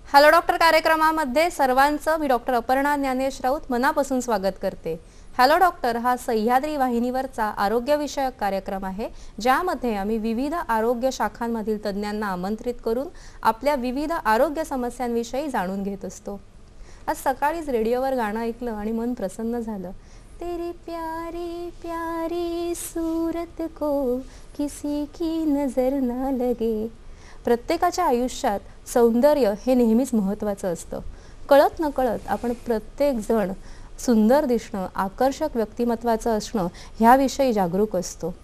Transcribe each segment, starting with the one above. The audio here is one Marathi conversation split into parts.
हॅलो डॉक्टर कार्यक्रमामध्ये सर्वांचं मी डॉक्टर अपर्णा ज्ञानेश राऊत मनापासून स्वागत करते। हॅलो डॉक्टर हा सह्याद्री वाहिनीवरचा आरोग्यविषयक कार्यक्रम आहे, ज्यामध्ये आम्ही विविध आरोग्य शाखांमधील तज्ञांना आमंत्रित करून आपल्या विविध आरोग्य समस्यांविषयी जाणून घेत असतो। आज सकाळीच रेडिओवर गाणं ऐकलं आणि मन प्रसन्न झालं। तेरी प्यारी प्यारी सूरत को किसी की नजर ना लगे। प्रत्येकाच्या आयुष्यात सौंदर्य हे नेहमीच महत्त्वाचं असतं। कळत नकळत आपण प्रत्येक जण सुंदर दिसणं, आकर्षक व्यक्तिमत्वाचं असणं ह्याविषयी जागरूक असतो।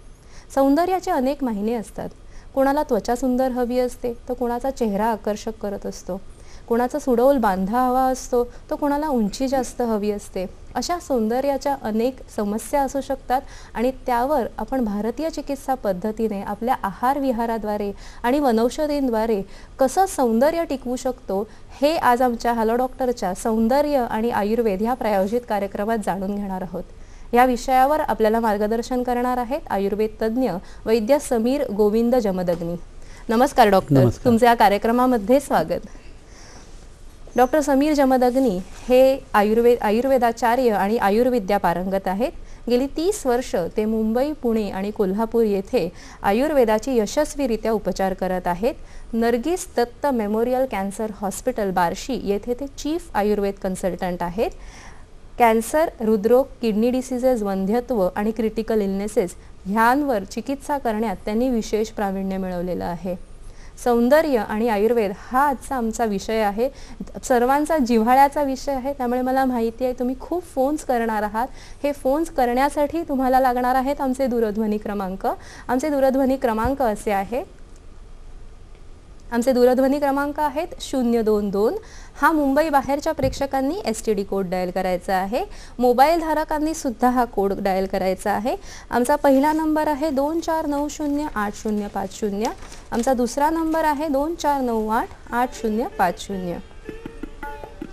सौंदर्याचे अनेक महिने असतात। कोणाला त्वचा सुंदर हवी असते, तर कोणाचा चेहरा आकर्षक करत असतो। कोणाचा सुडौल बांधा हवा असतो, तर कोणाला उंची जास्त हवी असते। अशा सौंदर्याच्या अनेक समस्या असू शकतात आणि त्यावर आपण भारतीय चिकित्सा पद्धतीने आपल्या आहार विहाराद्वारे आणि वनौषधींद्वारे कसं सौंदर्य टिकवू शकतो हे आज आमच्या हॅलो डॉक्टरच्या सौंदर्य आणि आयुर्वेद ह्या प्रायोजित कार्यक्रमात जाणून घेणार आहोत। या विषयावर आपल्याला मार्गदर्शन करणार आहेत आयुर्वेद तज्ञ वैद्य समीर गोविंद जमदग्नी। नमस्कार डॉक्टर, तुमचे या कार्यक्रमामध्ये स्वागत। डॉक्टर समीर जमदग्नी हे आयुर्वेदाचार्य आणि आयुर्विद्या पारंगत आहेत। गेली 30 वर्ष ते मुंबई, पुणे आणि कोल्हापूर येथे आयुर्वेदाची यशस्वीरित्या उपचार करत आहेत। Nargis Dutt memorial cancer hospital Barshi येथे ते चीफ आयुर्वेद कन्सल्टंट आहेत। कॅन्सर, हृदरोग, किडनी डिसीजेस, वंध्यत्व आणि क्रिटिकल इलनेसेस ह्यांवर चिकित्सा करण्यात त्यांनी विशेष प्रावीण्य मिळवलेलं आहे। सौंदर्य आणि आयुर्वेद हा आजचा आमचा विषय आहे, सर्वांचा जिव्हाळ्याचा विषय आहे। त्यामुळे मला माहिती आहे तुम्ही खूप फोन्स करणार आहात। हे फोन्स करण्यासाठी तुम्हाला लागणार आहेत आमचे दूरध्वनी क्रमांक। आमचे दूरध्वनी क्रमांक असे आहे, आमचे दूरध्वनी क्रमांक आहेत 022। हा मुंबई बाहेरच्या प्रेक्षकांनी STD कोड डायल करायचा आहे। मोबाईल धारकांनी सुद्धा हा कोड डायल करायचा आहे। आमचा पहिला नंबर आहे 24908050। आमचा दुसरा नंबर आहे 24988050।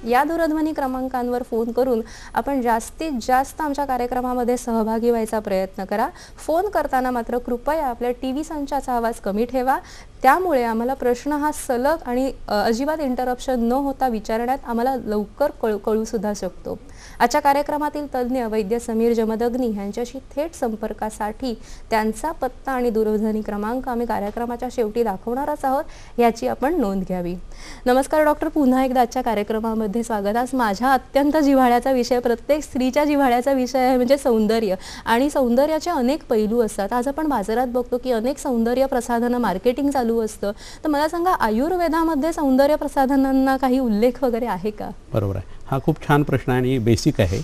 या दूरध्वनी क्रमांकांवर फोन करून आपण जास्तीत जास्त आमच्या कार्यक्रमामध्ये सहभागी व्हायचा प्रयत्न करा। फोन करताना मात्र कृपया आपल्या टीव्ही संचाचा आवाज कमी ठेवा, त्यामुळे आम्हाला प्रश्न हा सलग आणि अजिबात इंटरप्शन न होता विचारण्यात आम्हाला लवकर कळू सुद्धा शकतो। आजच्या कार्यक्रमातील तज्ञ वैद्य समीर जमदग्नी यांच्याशी थेट संपर्कासाठी त्यांचा पत्ता आणि दूरध्वनी क्रमांक आम्ही कार्यक्रमाच्या शेवटी दाखवणारच आहोत, याची आपण नोंद घ्यावी। नमस्कार डॉक्टर, पुन्हा एकदा आजच्या कार्यक्रमामध्ये स्वागत। आज माझ्या अत्यंत जिव्हाळ्याचा विषय, प्रत्येक स्त्रीच्या जिव्हाळ्याचा विषय आहे म्हणजे सौंदर्य, आणि सौंदर्याचे अनेक पैलू असतात। आज आपण बाजारात बघतो की अनेक सौंदर्य प्रसाधनं मार्केटिंग चालू असतं, तर मला सांगा आयुर्वेदामध्ये सौंदर्य प्रसाधनांना काही उल्लेख वगैरे आहे का? बरोबर आहे, हा खूप छान प्रश्न आणि बेसिक आहे।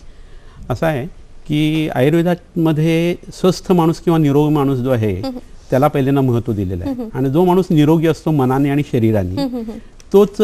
असा आहे की आयुर्वेदामध्ये स्वस्थ माणूस किंवा निरोगी माणूस जो आहे त्याला पहिल्यांदा महत्त्व दिलेलं आहे, आणि जो माणूस निरोगी असतो मनाने आणि शरीराने तोच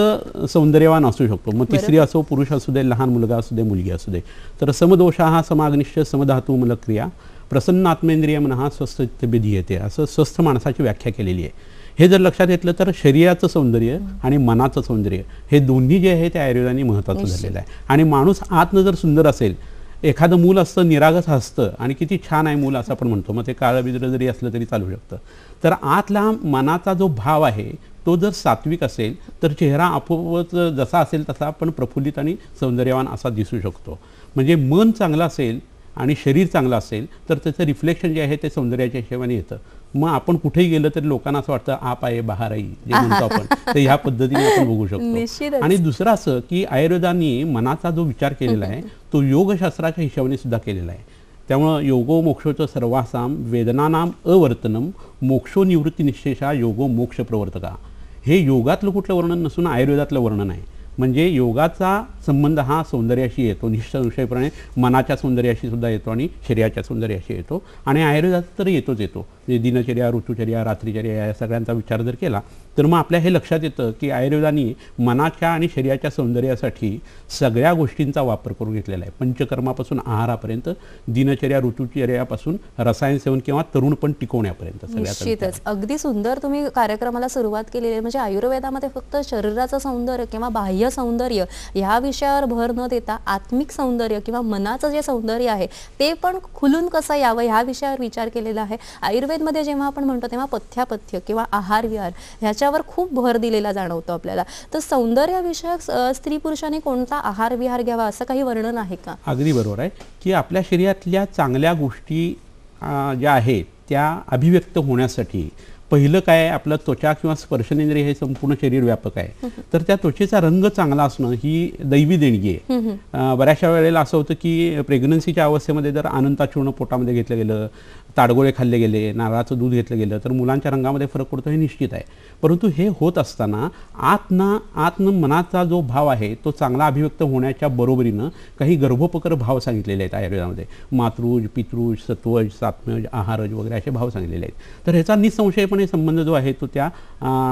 सौंदर्यवान असू शकतो। मग ती स्त्री असो, पुरुष असू दे, लहान मुलगा असू दे, मुलगी असू दे। तर समदोषा हा समाग्निश्च समधातू मलक्रिया प्रसन्न आत्मेंद्रिय मनः स्वस्थ विधीयते, असं स्वस्थ माणसाची व्याख्या केलेली आहे। हे जर लक्षात घेतलं तर शरीराचं सौंदर्य आणि मनाचं सौंदर्य हे दोन्ही जे आहे ते आयुर्वेदाने महत्त्वाचं झालेलं आहे। आणि माणूस आतनं जर सुंदर असेल, एखादं मूल असतं निरागस हसतं आणि किती छान आहे मूल असं आपण म्हणतो, मग ते काळं बिद्र जरी असलं तरी चालू शकतं। तर आतला मनाचा जो भाव आहे तो जर सात्विक असेल तर चेहरा आपोआपच जसा असेल तसा आपण प्रफुल्लित आणि सौंदर्यवान असा दिसू शकतो। म्हणजे मन चांगलं असेल आणि शरीर चांगलं असेल तर त्याचं रिफ्लेक्शन जे आहे ते सौंदर्याच्या हिशोबाने येतं। मग आपण कुठेही गेलं तरी लोकांना असं वाटतं आप आहे बाहेर आई जे म्हणतो आपण, तर ह्या पद्धतीने आपण बघू शकतो। आणि दुसरं असं की आयुर्वेदाने मनाचा जो विचार केलेला आहे तो योगशास्त्राच्या हिशोबाने सुद्धा केलेला आहे। त्यामुळं योगो मोक्षोचं सर्वासाम वेदनानाम अवर्तनम मोक्षो निवृत्ती निश्चेषा योगो मोक्ष प्रवर्तका, हे योगातलं कुठलं वर्णन नसून आयुर्वेदातलं वर्णन आहे। म्हणजे योगाचा संबंध हा सौंदर्याशी येतो, निश्चयप्रमाणे मनाच्या सौंदर्याशी सुद्धा येतो आणि शरीराच्या सौंदर्याशी येतो, आणि आयुर्वेदात तर येतोच येतो। म्हणजे दिनचर्या, ऋतुचर्या, रात्रीचर्या या सगळ्यांचा विचार जर केला तर मग आपल्या हे लक्षात येतं की आयुर्वेदाने मनाच्या आणि शरीराच्या सौंदर्यासाठी सगळ्या गोष्टींचा वापर करून घेतलेला आहे। पंचकर्मापासून आहारापर्यंत, दिनचर्या, ऋतुचर्यापासून रसायन सेवन किंवा तरुणपण टिकवण्यापर्यंत अगदी सुंदर तुम्ही कार्यक्रमाला सुरुवात केलेली आहे। म्हणजे आयुर्वेदामध्ये फक्त शरीराचं सौंदर्य किंवा बाह्य बाह्य सौंदर्य ह्या विषयावर भर न देता आत्मिक सौंदर्य किंवा मनाचं जे सौंदर्य आहे ते पण खुलून कसं यावं ह्या विषयावर विचार केलेला आहे. आयुर्वेदमध्ये जेव्हा आपण म्हणतो तेव्हा पथ्यापथ्य किंवा आहार विहार ह्याच्यावर खूप भर दिलेला जाणवतो आपल्याला. तर सौंदर्य विषयक स्त्री पुरुषांनी कोणता आहार विहार घ्यावा असं काही वर्णन आहे का? अगदी बरोबर आहे की आपल्या शरीरातल्या चांगल्या गोष्टी ज्या आहेत त्या अभिव्यक्त होण्यासाठी पहिलं काय, आपलं त्वचा किंवा स्पर्शनेंद्रिय हे संपूर्ण शरीर व्यापक आहे. तर त्या त्वचेचा रंग चांगला असणं ही दैवी देणगी आहे. बऱ्याचशा वेळेला असं होतं की प्रेग्नन्सीच्या अवस्थेमध्ये जर अनंता चूर्ण पोटामध्ये घेतलं गेलं, ताडगोळे खाल्ले गेले, नारळाचं दूध घेतलं गेलं तर मुलांच्या रंगामध्ये फरक पडतो हे निश्चित आहे. परंतु हे होत असताना आतनं मनाचा जो भाव आहे तो चांगला अभिव्यक्त होण्याच्या बरोबरीनं काही गर्भोपकर भाव सांगितलेले आहेत आयुर्वेदामध्ये. मातृज, पितृज, सत्वज, सात्मज, आहारज वगैरे असे भाव सांगितलेले आहेत. तर ह्याचा निसंशयपणे संबंध जो आहे तो त्या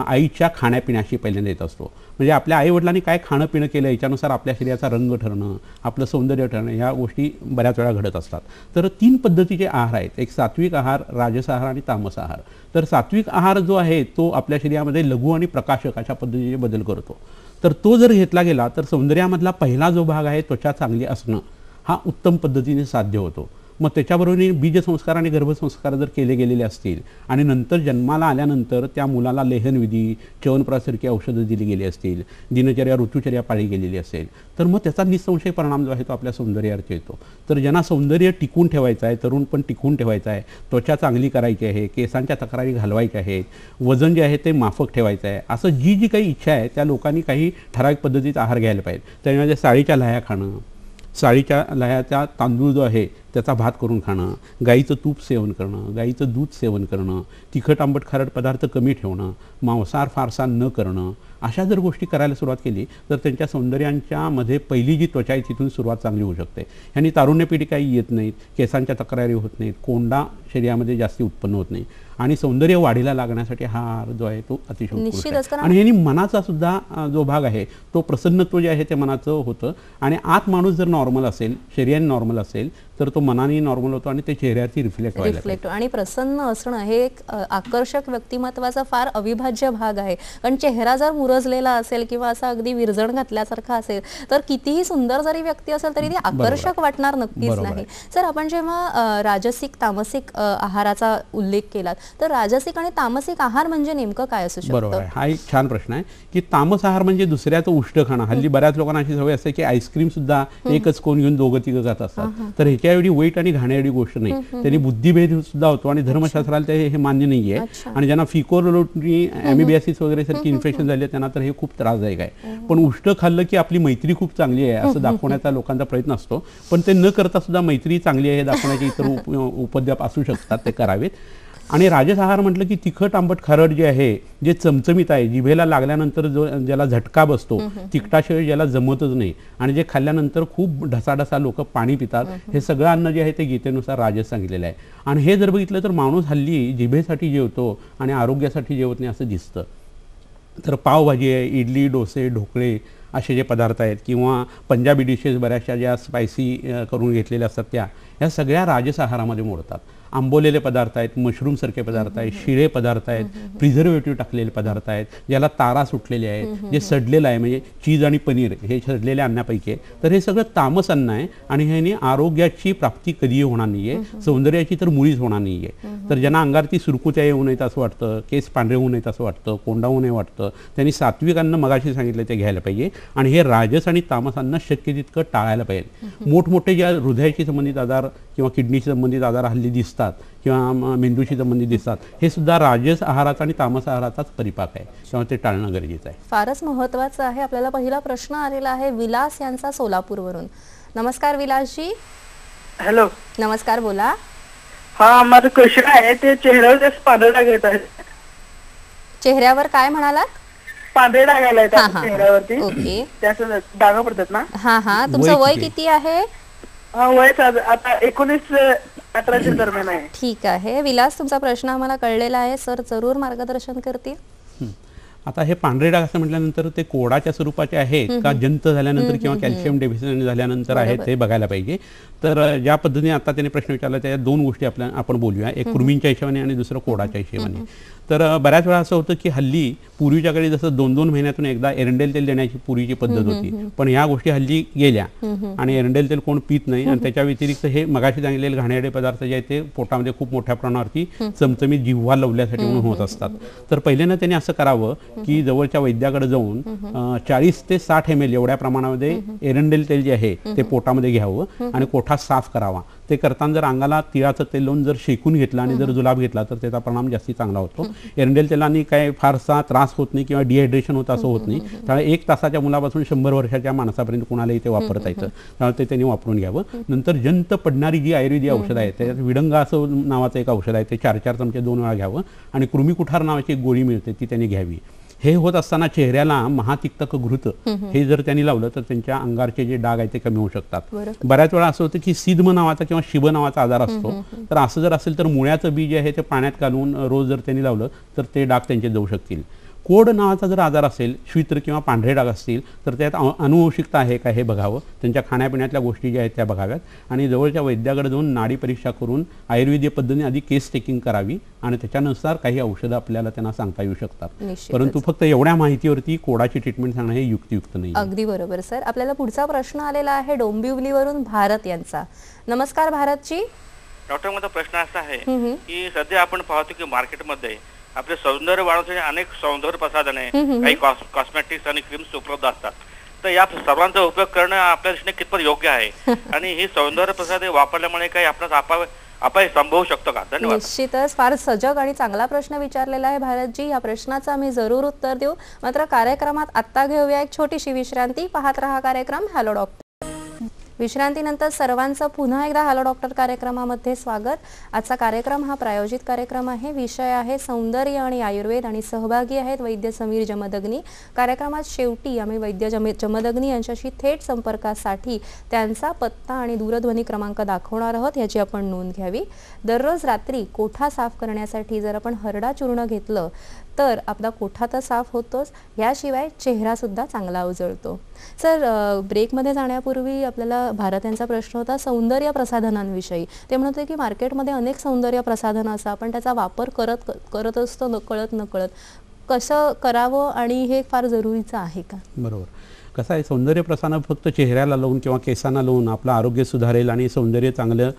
आईच्या खाण्यापिण्याशी पहिल्यांदा येत असतो. म्हणजे आपल्या आईवडिलांनी काय खाणं पिणं केलं याच्यानुसार आपल्या शरीराचा रंग ठरणं, आपलं सौंदर्य ठरणं ह्या गोष्टी बऱ्याच वेळा घडत असतात. तर 3 पद्धतीचे आहार आहेत, एक सात्विक आहार, राजस आहार आणि तामस आहार. तर सात्विक आहार जो आहे तो आपल्या शरीरामध्ये लघु आणि प्रकाशक अशा पद्धतीचे बदल करतो. तर तो जर घेतला गेला तर सौंदर्यामधला पहिला जो भाग आहे त्वचा चांगली असणं हा उत्तम पद्धतीने साध्य होतो. मग त्याच्याबरोबर बीजसंस्कार आणि गर्भसंस्कार जर केले गेलेले असतील आणि नंतर जन्माला आल्यानंतर त्या मुलाला लेहनविधी, च्यवनप्रासारखी औषधं दिली गेली असतील, दिनचर्या ऋतुचर्या पाळली गेलेली असेल तर मग त्याचा निसंशय परिणाम जो आहे तो आपल्या सौंदर्यावर येतो. तर ज्यांना सौंदर्य टिकून ठेवायचं आहे, तरुण पण टिकून ठेवायचं आहे, त्वचा चांगली करायची आहे, केसांच्या तक्रारी घालवायच्या आहेत, वजन जे आहे ते माफक ठेवायचं आहे, असं जी काही इच्छा आहे त्या लोकांनी काही ठराविक पद्धतीचा आहार घ्यायला पाहिजे. त्यामध्ये साळीच्या लाह्या खाणं, साळीच्या लाह्याचा तांदूळ जो आहे त्याचा भात करून खाणं, गाईचं तूप सेवन करणं, गाईचं दूध सेवन करणं, तिखट आंबट खारट पदार्थ कमी ठेवणं, मांसाहार फारसा न करणं, अशा जर गोष्टी करायला सुरुवात केली तर त्यांच्या सौंदर्यांच्या मध्ये पहिली जी त्वचा आहे तिथून सुरुवात चांगली होऊ शकते. ह्यांनी तारुण्यपिढी काही येत नाहीत, केसांच्या तक्रारी होत नाहीत, कोंडा शरीरामध्ये जास्ती उत्पन्न होत नाही आणि सौंदर्य वाढीला लागण्यासाठी हा आहार जो आहे तो अतिशय उत्कृष्ट आहे. आणि ह्यांनी मनाचा सुद्धा जो भाग आहे तो प्रसन्नत्व जे आहे ते मनाचं होतं आणि आत माणूस जर नॉर्मल असेल, शरीराने नॉर्मल असेल तर तो मनाने नॉर्मल होतो आणि ते चेहऱ्यावरती रिफ्लेक्ट आणि प्रसन्न असणं हे एक आकर्षक व्यक्तिमत्वाचा फार अविभाज्य भाग आहे. कारण चेहरा जर मुरजलेला असेल किंवा असा अगदी विरजण घातल्यासारखा असेल तर कितीही सुंदर जरी व्यक्ती असेल तरी ती आकर्षक वाटणार नक्कीच नाही. सर, आपण जेव्हा राजसिक तामसिक आहाराचा उल्लेख केलात तर राजसिक आणि तामसिक आहार म्हणजे नेमकं काय असू शकतं? बरोबर आहे, हा एक छान प्रश्न आहे की तामस आहार म्हणजे दुसऱ्याचं उष्ट खाणं. हल्ली बऱ्याच लोकांना अशी सवय असते की आईस्क्रीम सुद्धा एकच कोण घेऊन दोघं तिघं जात असतात. तर ह्याच्या एवढी वाईट आणि घाणेरडी गोष्ट नाही. त्यांनी बुद्धिभेद सुद्धा होतो आणि धर्मशास्त्राला हे मान्य नाहीये. आणि ज्यांना फिकोरोटरी, ॲमिबियासिस वगैरे सारखी इन्फेक्शन झाले त्यांना तर हे खूप त्रासदायक आहे. पण उष्ट खाल्लं की आपली मैत्री खूप चांगली आहे असं दाखवण्याचा लोकांचा प्रयत्न असतो. पण ते न करता सुद्धा मैत्री चांगली आहे हे दाखवण्याचे इतर उपद्व्याप असू शकतात, ते करावेत. आणि राजस आहार म्हटलं की तिखट आंबट खारट जे आहे, जे चमचमीत आहे, जिभेला लागल्यानंतर जो ज्याला झटका बसतो, तिखटाशिवाय ज्याला जमतच नाही आणि जे खाल्ल्यानंतर खूप ढसाढसा लोक पाणी पितात, हे सगळं अन्न जे आहे ते गीतेनुसार राजस सांगितलेलं आहे. आणि हे जर बघितलं तर माणूस हल्ली जिभेसाठी जेवतो आणि आरोग्यासाठी जेवत नाही असं दिसतं. तर पावभाजी आहे, इडली, डोसे, ढोकळे असे जे पदार्थ आहेत किंवा पंजाबी डिशेस बऱ्याचशा ज्या स्पायसी करून घेतलेल्या असतात ह्या सगळ्या राजस आहारामध्ये मोडतात. आंबवलेले पदार्थ आहेत, मशरूमसारखे पदार्थ आहेत, शिळे पदार्थ आहेत, प्रिझर्वेटिव्ह टाकलेले पदार्थ आहेत, ज्याला तारा सुटलेले आहेत, जे सडलेलं आहे म्हणजे चीज आणि पनीर हे सडलेल्या अन्नापैकी आहे. तर हे सगळं तामस अन्न आहे आणि ह्याने आरोग्याची प्राप्ती कधीही होणार नाही आहे, सौंदर्याची तर मुळीच होणार नाही आहे. तर ज्यांना अंगारती सुरकुत्या येऊ नयेत असं वाटतं, केस पांढरे होऊ नयेत असं वाटतं, कोंडा होऊ नये वाटतं, त्यांनी सात्विक अन्न मगाशी सांगितलं ते घ्यायला पाहिजे आणि हे राजस आणि तामस अन्न शक्य तितकं टाळायला पाहिजे. मोठमोठे ज्या हृदयाशी संबंधित आजार किंवा किडनीशी संबंधित आजार हल्ली दिसतात किंवा मेंदूशी संबंधित दिसतात, हे सुद्धा राजस आहाराचा आणि तामस आहाराचाच परिपाक आहे, त्यामुळे ते टाळणं गरजेचं आहे. फारच महत्त्वाचं आहे. आपल्याला पहिला प्रश्न आलेला आहे विलास यांचा सोलापूरवरून. नमस्कार विलासजी. हॅलो. नमस्कार, बोला. हा, माझं क्वेश्चन आहे ते चेहऱ्यावर जास्त पांढरे डाग येत आहेत. चेहऱ्यावर काय म्हणालात? पांढरे डाग आले आहेत चेहऱ्यावरती. ओके, त्याच डाग पडतात ना? हा. तुमचं वय किती आहे? वय आता 19-18 दरम्यान आहे. ठीक आहे विलास, तुमचा प्रश्न आम्हाला कळलेला आहे. सर जरूर मार्गदर्शन करतील. आता हे पांढरे डाग असं म्हटल्यानंतर ते कोडाच्या स्वरूपाचे आहेत का जंत झाल्यानंतर किंवा कॅल्शियम डेफिशियन्सी झाल्यानंतर आहेत ते बघायला पाहिजे. तर ज्या पद्धतीने आता त्याने प्रश्न विचारला त्या दोन गोष्टी आपण बोलूया, एक कृमींच्या हिशोबाने आणि दुसरं कोडाच्या हिशोबाने. तर बऱ्याच वेळा असं होतं की हल्ली पूर्वीच्या काळी जसं 2-2 महिन्यातून एकदा एरंडेल तेल देण्याची पूर्वीची पद्धत होती, पण ह्या गोष्टी हल्ली गेल्या आणि एरंडेल तेल कोण पित नाही. आणि त्याच्या व्यतिरिक्त हे मगाशी सांगितलेले घाणेरडे पदार्थ जे आहेत ते पोटामध्ये खूप मोठ्या प्रमाणावरती चमचमीत जिव्हा लवल्यासाठी म्हणून होत असतात. तर पहिल्यांदा त्यांनी असं करावं की जवळच्या वैद्याकडे जाऊन 40 ते 60 ml एवढ्या प्रमाणामध्ये एरंडेल तेल जे आहे ते पोटामध्ये घ्यावं आणि कोठा साफ करावा. ते करताना जर अंगाला तिळाचं तेल लावून जर शेकून घेतला आणि जर जुलाब घेतला तर त्याचा परिणाम जास्ती चांगला होतो. एरंडेल तेलाने काय फारसा त्रास होत नाही किंवा डिहायड्रेशन होतं असं होत नाही. त्यामुळे 1 तासाच्या मुलापासून 100 वर्षाच्या माणसापर्यंत कुणालाही ते वापरता येतं, त्यामुळे ते त्यांनी वापरून घ्यावं. नंतर जंत पडणारी जी आयुर्वेदिक औषध आहे त्याच्यात विडंगा असं नावाचं एक औषध आहे, ते 4-4 चमचे 2 वेळा घ्यावं. आणि कृमीकुठार नावाची एक गोळी मिळते ती त्यांनी घ्यावी. हे होत असताना चेहऱ्याला महातिक्तक घृत हे जर त्यांनी लावलं तर त्यांच्या अंगारचे जे डाग आहेत ते कमी होऊ शकतात. बऱ्याच वेळा असं होतं की सिद्म नावाचा किंवा शिब नावाचा आजार असतो, तर असं जर असेल तर मुळ्याचं बी जे आहे ते पाण्यात घालून रोज जर त्यांनी लावलं तर ते डाग त्यांचे जाऊ शकतील. कोड नावाचा जर आजार असेल, श्वित्र किंवा पांढरे डाग असतील तर त्यात अनुवंशिकता आहे का हे बघावं. त्यांच्या खाण्यापिण्यातल्या गोष्टी ज्या आहेत त्या बघाव्यात आणि जवळच्या वैद्याकडे जाऊन नाडी परीक्षा करून आयुर्वेदीय पद्धतीने आधी केस टेकिंग करावी आणि त्याच्यानुसार काही औषधं आपल्याला त्यांना सांगता येऊ शकतात. परंतु फक्त एवढ्या माहितीवरती कोडाची ट्रीटमेंट सांगणं हे युक्तियुक्त नाही. अगदी बरोबर सर. आपल्याला पुढचा प्रश्न आलेला आहे डोंबिवलीवरून भारत यांचा. नमस्कार भारतजी. डॉक्टर, माझा प्रश्न असा आहे की सध्या आपण पाहतो की मार्केटमध्ये आपले सौंदर्य वाढवण्यासाठी अनेक सौंदर्य प्रसाधने, काही कॉस्मेटिक्स आणि क्रीम्स उपलब्ध असतात. तर या सर्वांचा उपयोग करणं आपल्या दृष्टीने कितपत योग्य आहे आणि ही सौंदर्य प्रसाधने वापरल्यामुळे काही आपल्याला अपाय संभवू शकतो का? धन्यवाद. निश्चितच फार सजग आणि चांगला प्रश्न विचारलेला आहे भारतजी. या प्रश्नाचं आम्ही जरूर उत्तर देऊ. मात्र कार्यक्रमात आत्ता घेऊया एक छोटीशी विश्रांती. पाहत रहा कार्यक्रम हॅलो डॉक्टर. विश्रांतीनंतर सर्वांचं पुन्हा एकदा हॅलो डॉक्टर कार्यक्रमामध्ये स्वागत. आजचा कार्यक्रम हा प्रायोजित कार्यक्रम आहे. विषय आहे सौंदर्य आणि आयुर्वेद आणि सहभागी आहेत वैद्य समीर जमदग्नी. कार्यक्रमात शेवटी आम्ही वैद्य जमदग्नी यांच्याशी थेट संपर्कासाठी त्यांचा पत्ता आणि दूरध्वनी क्रमांक दाखवणार आहोत, याची आपण नोंद घ्यावी. दररोज रात्री कोठा साफ करण्यासाठी जर आपण हरडा चूर्ण घेतलं तर आपला कोठा तर साफ होतोच, याशिवाय चेहरा सुद्धा चांगला उजळतो. सर, ब्रेकमध्ये जाण्यापूर्वी आपल्याला भारत यांचा प्रश्न होता सौंदर्य प्रसाधनांविषयी. ते म्हणत होते की मार्केटमध्ये अनेक सौंदर्य प्रसाधनं असतात, आपण त्याचा वापर करत असतो नकळत. कसं करावं आणि हे फार जरुरीचं आहे का? बरोबर. कसं आहे, सौंदर्य प्रसाधनं फक्त चेहऱ्याला लावून किंवा केसांना लावून आपलं आरोग्य सुधारेल आणि सौंदर्य चांगलं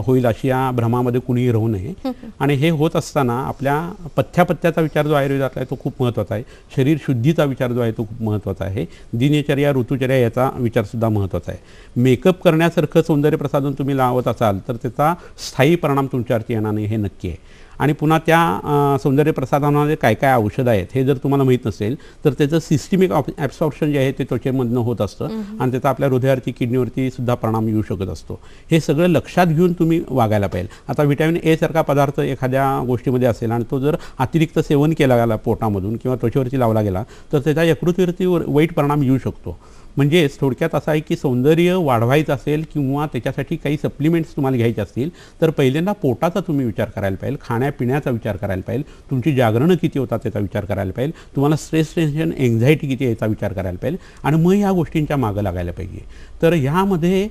होईल अशी या भ्रमामध्ये कुणीही राहू नये. आणि हे होत असताना आपल्या पथ्याचा विचार जो आयुर्वेदातला आहे तो खूप महत्त्वाचा आहे. शरीर शुद्धीचा विचार जो आहे तो खूप महत्त्वाचा आहे. दिनचर्या, ऋतुचर्या याचा विचारसुद्धा महत्त्वाचा आहे. मेकअप करण्यासारखं सौंदर्य प्रसाधन तुम्ही लावत असाल तर त्याचा स्थायी परिणाम तुमच्यावरती येणार नाही हे नक्की आहे. आणि पुन्हा त्या सौंदर्य प्रसाधनामध्ये काय काय औषधं आहेत हे जर तुम्हाला माहीत नसेल तर त्याचं सिस्टमिक ॲब्सॉर्प्शन जे आहे ते त्वचेमधनं होत असतं आणि त्याचा आपल्या हृदयावरती, किडनीवरती सुद्धा परिणाम येऊ शकत असतो. हे सगळं लक्षात घेऊन तुम्ही वागायला पाहिजे. आता व्हिटॅमिन ए सारखा पदार्थ एखाद्या गोष्टीमध्ये असेल आणि तो जर अतिरिक्त सेवन केला गेला पोटामधून किंवा त्वचेवरती लावला गेला तर त्याच्या यकृतीवरती वाईट परिणाम येऊ शकतो. म्हणजेच थोडक्यात असं आहे की सौंदर्य वाढवायचं असेल किंवा त्याच्यासाठी काही सप्लिमेंट्स तुम्हाला घ्यायचे असतील तर पहिल्यांदा पोटाचा तुम्ही विचार करायला पाहिजे, खाण्यापिण्याचा विचार करायला पाहिजे, तुमची जागरणं किती होतात त्याचा विचार करायला पाहिजे, तुम्हाला स्ट्रेस, टेन्शन, एन्झायटी किती याचा विचार करायला पाहिजे आणि मग ह्या गोष्टींच्या मागं लागायला पाहिजे. तर ह्यामध्ये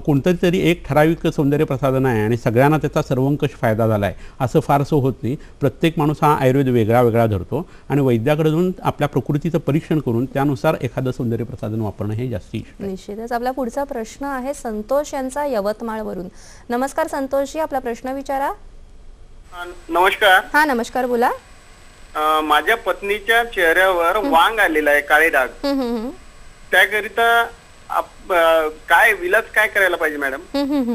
कोणतं तरी एक ठराविक सौंदर्य प्रसाधन आहे आणि सगळ्यांना त्याचा सर्वंकष फायदा झाला आहे असं फारसं होत नाही. प्रत्येक माणूस हा आयुर्वेद वेगळा धरतो आणि वैद्याकडे जाऊन आपल्या प्रकृतीचं परीक्षण करून त्यानुसार एखादं सौंदर्य प्रसाधन वापरणं हे जास्ती. निश्चितच. आपला पुढचा प्रश्न आहे संतोष यांचा यवतमाळवरून. नमस्कार संतोषजी, आपला प्रश्न विचारा. नमस्कार. हा नमस्कार, बोला. माझ्या पत्नीच्या चेहऱ्यावर वांग आलेला आहे, काळे डाग. त्याकरिता काय विलाज काय करायला पाहिजे मॅडम?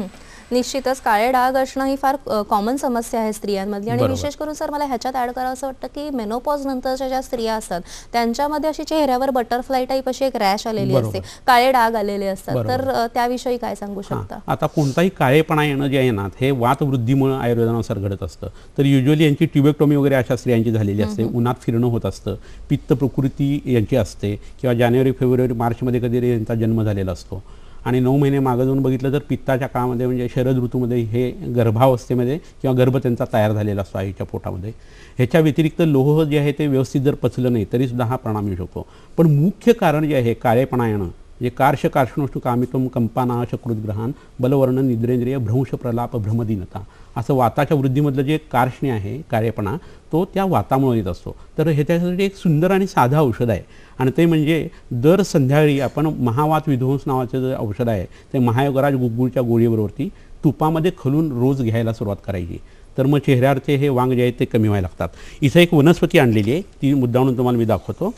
निश्चितच काळे डाग असणं ही फार कॉमन समस्या आहे स्त्रियांमधली आणि विशेष करून सर मला ह्याच्यात ऍड करावं असं वाटतं की मेनोपॉज नंतरच्या ज्या स्त्रिया असतात त्यांच्यामध्ये अशी चेहऱ्यावर बटरफ्लाय टाईप अशी एक रॅश आलेली असते, काळे डाग आलेले असतात. तर त्याविषयी काय सांगू शकता? आता कोणताही काळेपणा येणं जे आहे ना हे वातवृद्धीमुळे आयुर्वेदानुसार घडत असतं. तर युजली यांची ट्युबेक्टोमी वगैरे अशा स्त्रियांची झालेली असते, उन्हात फिरणं होत असतं, पित्त प्रकृती यांची असते किंवा जानेवारी, फेब्रुवारी, मार्चमध्ये कधी यांचा जन्म झालेला असतो आणि 9 महिने मागं जाऊन बघितलं तर पित्ताच्या काळामध्ये म्हणजे शरद ऋतूमध्ये हे गर्भावस्थेमध्ये किंवा गर्भ त्यांचा तयार झालेला असतो आईच्या पोटामध्ये. ह्याच्या व्यतिरिक्त लोह जे आहे ते व्यवस्थित जर पचलं नाही तरीसुद्धा हा परिणाम येऊ शकतो. पण मुख्य कारण जे आहे काळेपणा येणं जे कार्शकार्ष्णोष्टु कामित्वम कंपाना शकृद्ग्रहान बलवर्णन निद्रेंद्रिय भ्रंश प्रलाप भ्रमदीनता असं वाताच्या वृद्धीमधलं जे कार्ष्ण्य आहे, कार्यपणा, तो त्या वातामुळे येत असतो. तर ह्याच्यासाठी एक सुंदर आणि साधं औषध आहे आणि ते म्हणजे दर संध्याकाळी आपण महावात विध्वंस नावाचं जे औषध आहे ते महायोगराज गुग्गुळच्या गोळीबरोबरती तुपामध्ये खलून रोज घ्यायला सुरुवात करायची. तर मग चेहऱ्यावरचे हे वांग जे आहेत ते कमी व्हायला लागतात. इथं एक वनस्पती आणलेली आहे, ती मुद्दामून तुम्हाला मी दाखवतो.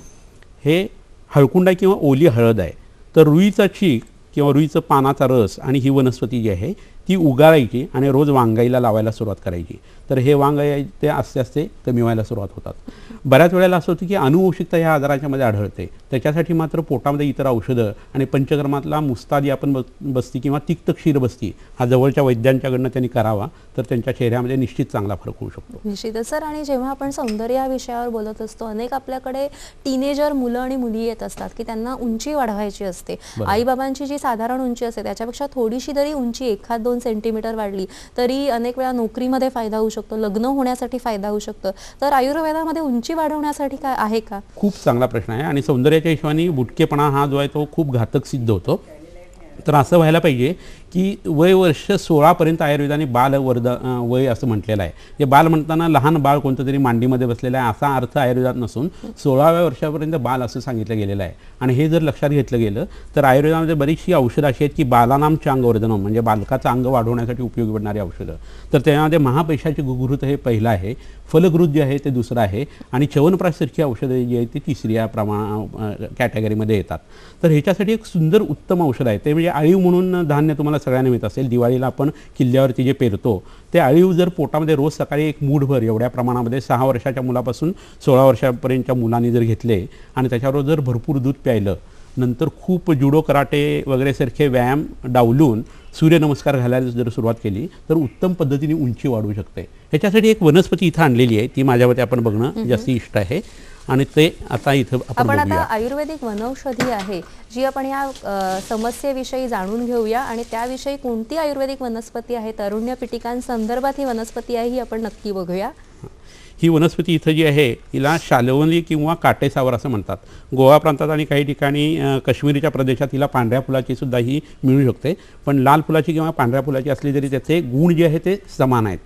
हे हळकुंडा किंवा ओली हळद आहे. तर रुईचा चीक किंवा रुईचं पानाचा रस आणि ही वनस्पती जी आहे ती उगाळायची आणि रोज वांगाईला लावायला सुरुवात करायची. तर हे वांग ते आस्ते आस्ते कमी व्हायला सुरुवात होतात. बऱ्याच वेळेला असं होतं की अनुवंशिकता ह्या आजाराच्यामध्ये आढळते. त्याच्यासाठी मात्र पोटामध्ये इतर औषधं आणि पंचकर्मातला मुस्तादी आपण बस्ती किंवा तिक्त क्षीर बस्ती हा जवळच्या वैद्यांच्याकडनं त्यांनी करावा तर त्यांच्या चेहऱ्यामध्ये निश्चित चांगला फरक होऊ शकतो. निश्चितच सर. आणि जेव्हा आपण सौंदर्य या विषयावर बोलत असतो, अनेक आपल्याकडे टीनेजर मुलं आणि मुली येत असतात की त्यांना उंची वाढवायची असते. आईबाबांची जी साधारण उंची असते त्याच्यापेक्षा थोडीशी जरी उंची 1-2 सेंटीमीटर वाढली तरी अनेक वेळा नोकरीमध्ये फायदा होऊ शकतो, लग्न होण्यासाठी फायदा होऊ शकतो. तर आयुर्वेदामध्ये उंची वाढवण्यासाठी काय आहे का? खूप चांगला प्रश्न आहे. आणि सौंदर्याच्या हिशोबाने बुटकेपणा हा जो आहे तो खूप घातक सिद्ध होतो. तर असं व्हायला पाहिजे की वय वर्ष 16पर्यंत आयुर्वेदाने वय असं म्हटलेलं आहे. जे बाल म्हणताना लहान बाळ कोणतं तरी मांडीमध्ये बसलेलं आहे असा अर्थ आयुर्वेदात नसून 16व्या वर्षापर्यंत बाल असं सांगितलं गेलेलं आहे. आणि हे जर लक्षात घेतलं गेलं तर आयुर्वेदामध्ये बरीचशी औषधं अशी आहेत की बालानाम चांगवर्धनम म्हणजे बालकाचं अंग वाढवण्यासाठी उपयोगी पडणारी औषधं. तर त्यामध्ये महापैशाची गुघृत हे पहिलं आहे, फलग्रुत जे आहे ते दुसरं आहे आणि च्यवनप्राशसारखी औषधं जी आहेत ती तिसऱ्या कॅटेगरीमध्ये येतात. तर ह्याच्यासाठी एक सुंदर उत्तम औषध आहे ते म्हणजे अळीव म्हणून धान्य तुम्हाला सगळ्यांना माहीत असेल. दिवाळीला आपण किल्ल्यावरती जे पेरतो ते अळीव जर पोटामध्ये रोज सकाळी एक मूठभर एवढ्या प्रमाणामध्ये 6 वर्षाच्या मुलापासून 16 वर्षापर्यंतच्या मुलांनी जर घेतले आणि त्याच्यावर जर भरपूर दूध प्यायलं, नंतर खूप जुडो कराटे वगैरे सारखे व्यायाम डावलून सूर्यनमस्कार घालायला जर सुरुवात केली तर उत्तम पद्धतीने उंची वाढू शकते. ह्याच्यासाठी एक वनस्पती इथं आणलेली आहे, ती माझ्या मते आपण बघणं जास्ती इष्ट आहे आणि ते आता इथं आपण आता आयुर्वेदिक वनौषधी आहे जी आपण या समस्येविषयी जाणून घेऊया आणि त्याविषयी कोणती आयुर्वेदिक वनस्पती आहे, तारुण्य पिटिकांसंदर्भात ही वनस्पती आहे ही आपण नक्की बघूया. ही वनस्पती इथं जी आहे हिला शालवली किंवा काटेसावर असं म्हणतात. गोवा प्रांतात आणि काही ठिकाणी काश्मीरच्या प्रदेशात हिला पांढऱ्या फुलाची सुद्धा ही मिळू शकते. पण लाल फुलाची किंवा पांढऱ्या फुलाची असली तरी त्याचे गुण जे आहे ते समान आहेत.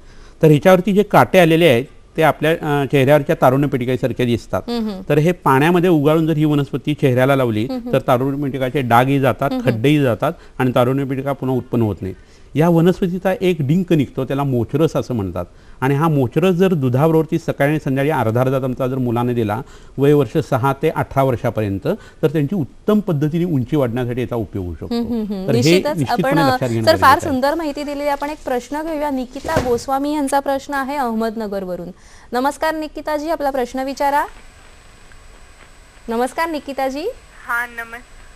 तर ह्याच्यावरती जे काटे आलेले आहेत ते आपल्या चेहऱ्यावरच्या तारुण्य पिटिकासारखे दिसतात. तर हे पाण्यामध्ये उगाळून जर ही वनस्पती चेहऱ्याला लावली तर तारुण्य पिटिकाचे डागही जातात, खड्डेही जातात आणि तारुण्य पिटिका पुन्हा उत्पन्न होत नाहीत. या वनस्पतीचा एक डिंक निघतो, त्याला मोचरस असं म्हणतात. आणि हा मोचरस जर दुधाबरोबरती सकाळी आणि संध्याकाळी अर्धा चमचा जर मुलाने दिला वय वर्ष 6 ते 18 वर्षापर्यंत तर त्यांची उत्तम पद्धतीने उंची वाढण्यासाठी याचा उपयोग होऊ शकतो. तर हे निश्चितपणे लक्षात घेणं सर फार सुंदर माहिती दिली. आपण एक प्रश्न घेऊया. निकिता गोस्वामी यांचा प्रश्न आहे अहमदनगरवरून. नमस्कार निकिताजी, आपला प्रश्न विचारा. नमस्कार निकिताजी. हा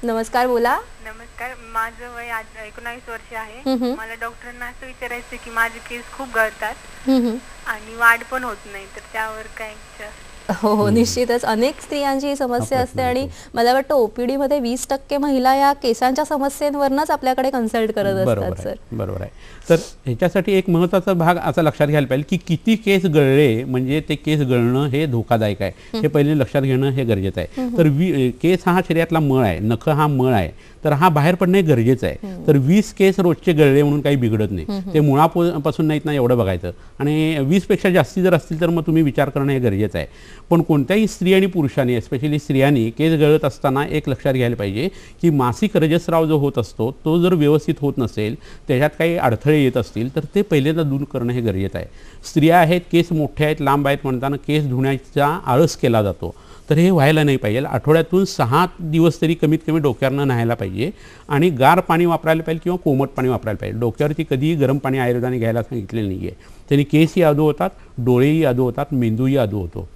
नमस्कार, बोला. नमस्कार. माझं वय 19 वर्ष आहे. मला डॉक्टरांना असं विचारायचं की माझे केस खूप गळतात आणि वाढ पण होत नाही, तर त्यावर काय? हो, निश्चितच अनेक स्त्रियांची ही समस्या असते आणि मला वाटतं ओपीडी मध्ये 20% महिला या केसांच्या समस्येवरच आपल्याकडे कन्सल्ट करत असतात. सर बरोबर आहे. तर ह्याच्यासाठी एक महत्त्वाचा भाग असा लक्षात घ्यायला पाहिजे की किती केस गळले म्हणजे ते केस गळणं हे धोकादायक आहे, हे पहिले लक्षात घेणं हे गरजेचं आहे. तर केस हा शरीरातला मळ आहे, नख हा मळ आहे, तर हा बाहेर पडणे गरजेचं आहे. तर 20 केस रोजचे गळले म्हणून काही बिघडत नाही, ते मुळापासून नाहीत ना एवढं बघायचं. आणि 20 पेक्षा जास्ती जर असतील तर मग तुम्ही विचार करणं हे गरजेचं आहे. पण कोणत्याही स्त्री आणि पुरुषांनी, एस्पेशली स्त्रियांनी केस गळत असताना एक लक्षात घ्यायला पाहिजे की मासिक रजस्राव जो होत असतो तो जर व्यवस्थित होत नसेल, त्याच्यात काही अडथळे येत असतील तर ते पहिल्यांदा दूर करणं हे गरजेचं आहे. स्त्रिया आहेत, केस मोठे आहेत, लांब आहेत म्हणताना केस धुण्याचा आळस केला जातो, तर हे व्हायला नाही पाहिजे. आठवड्यातून 6 दिवस तरी कमीत कमी डोक्यावरनं न्हायला पाहिजे आणि गार पाणी वापरायला पाहिजे किंवा कोमट पाणी वापरायला पाहिजे. डोक्यावरती कधीही गरम पाणी आयुर्वेदाने घ्यायला सांगितलेलं नाही आहे. त्यांनी केसही आदू होतात, डोळेही आदू होतात, मेंदूही आदू होतो.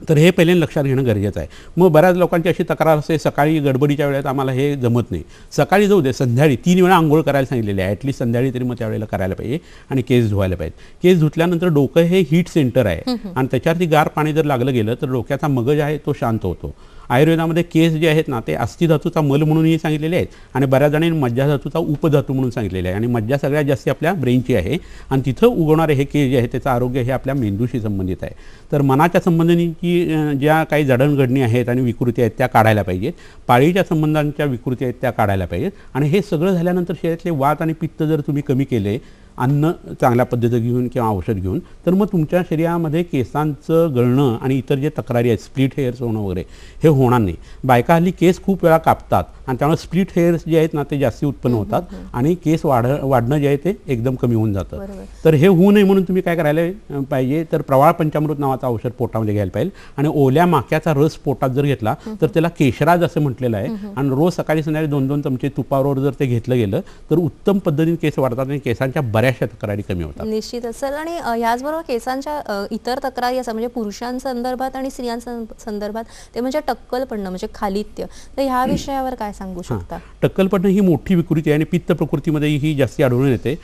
तर हे पहिले लक्षात घेणं गरजेचं आहे. मग बऱ्याच लोकांची अशी तक्रार असते सकाळी गडबडीच्या वेळेत आम्हाला हे जमत नाही. सकाळी जाऊ दे, संध्याकाळी 3 वेळा आंघोळ करायला सांगितलेले आहे, ॲटलीस्ट संध्याकाळी तरी मग त्यावेळेला करायला पाहिजे आणि केस धुवायला पाहिजे. केस धुतल्यानंतर डोकं हे हीट सेंटर आहे आणि त्याच्यावरती गार पाणी जर लागलं गेलं तर डोक्याचा मगज आहे तो शांत होतो. आयुर्वेदामध्ये केस जे आहेत ना ते अस्थिधातूचा मल म्हणूनही सांगितलेले आहेत आणि बऱ्याच जणांनी मज्जाधातूचा उपधातू म्हणून सांगितलेले आहे. आणि मज्जा सगळ्यात जास्त आपल्या ब्रेनची आहे आणि तिथं उगवणारे हे केस जे आहे त्याचं आरोग्य हे आपल्या मेंदूशी संबंधित आहे. तर मनाच्या संबंधीची ज्या काही जडणघडणी आहेत आणि विकृती आहेत त्या काढायला पाहिजेत, पाळीच्या संबंधांच्या विकृती आहेत त्या काढायला पाहिजेत. आणि हे सगळं झाल्यानंतर शरीरातले वात आणि पित्त जर तुम्ही कमी केले, अन्न चांगल्या पद्धतीचं घेऊन किंवा औषध घेऊन, तर मग तुमच्या शरीरामध्ये केसांचं गळणं आणि इतर जे तक्रारी आहेत, स्प्लिट हेअर्स होणं वगैरे, हे होणार नाही. बायका हल्ली केस खूप वेळा कापतात आणि त्यामुळे स्प्लिट हेअर्स जे आहेत ना ते जास्ती उत्पन्न होतात आणि केस वाढणं जे आहे ते एकदम कमी होऊन जातं. तर हे होऊ नये म्हणून तुम्ही काय करायला पाहिजे, तर प्रवाळ पंचामृत नावाचं औषध पोटामध्ये घ्यायला पाहिजे आणि ओल्या माक्याचा रस पोटात जर घेतला तर त्याला केशराज असं म्हटलेलं आहे. आणि रोज सकाळी संध्याकाळी 2-2 चमचे तुपावर जर ते घेतलं गेलं तर उत्तम पद्धतीने केस वाढतात आणि केसांच्या बऱ्याचशा तक्रारी कमी होतात. निश्चितच सर. आणि याचबरोबर केसांच्या इतर तक्रारी असतात म्हणजे पुरुषांसंदर्भात आणि स्त्रियांसंदर्भात, ते म्हणजे टक्कल पडणं म्हणजे खालित्य. तर ह्या विषयावर काय सांगू शकता? टक्कल पडणं ही मोठी विकृती आहे आणि पित्त प्रकृतीमध्ये ही जास्ती आढळून येते.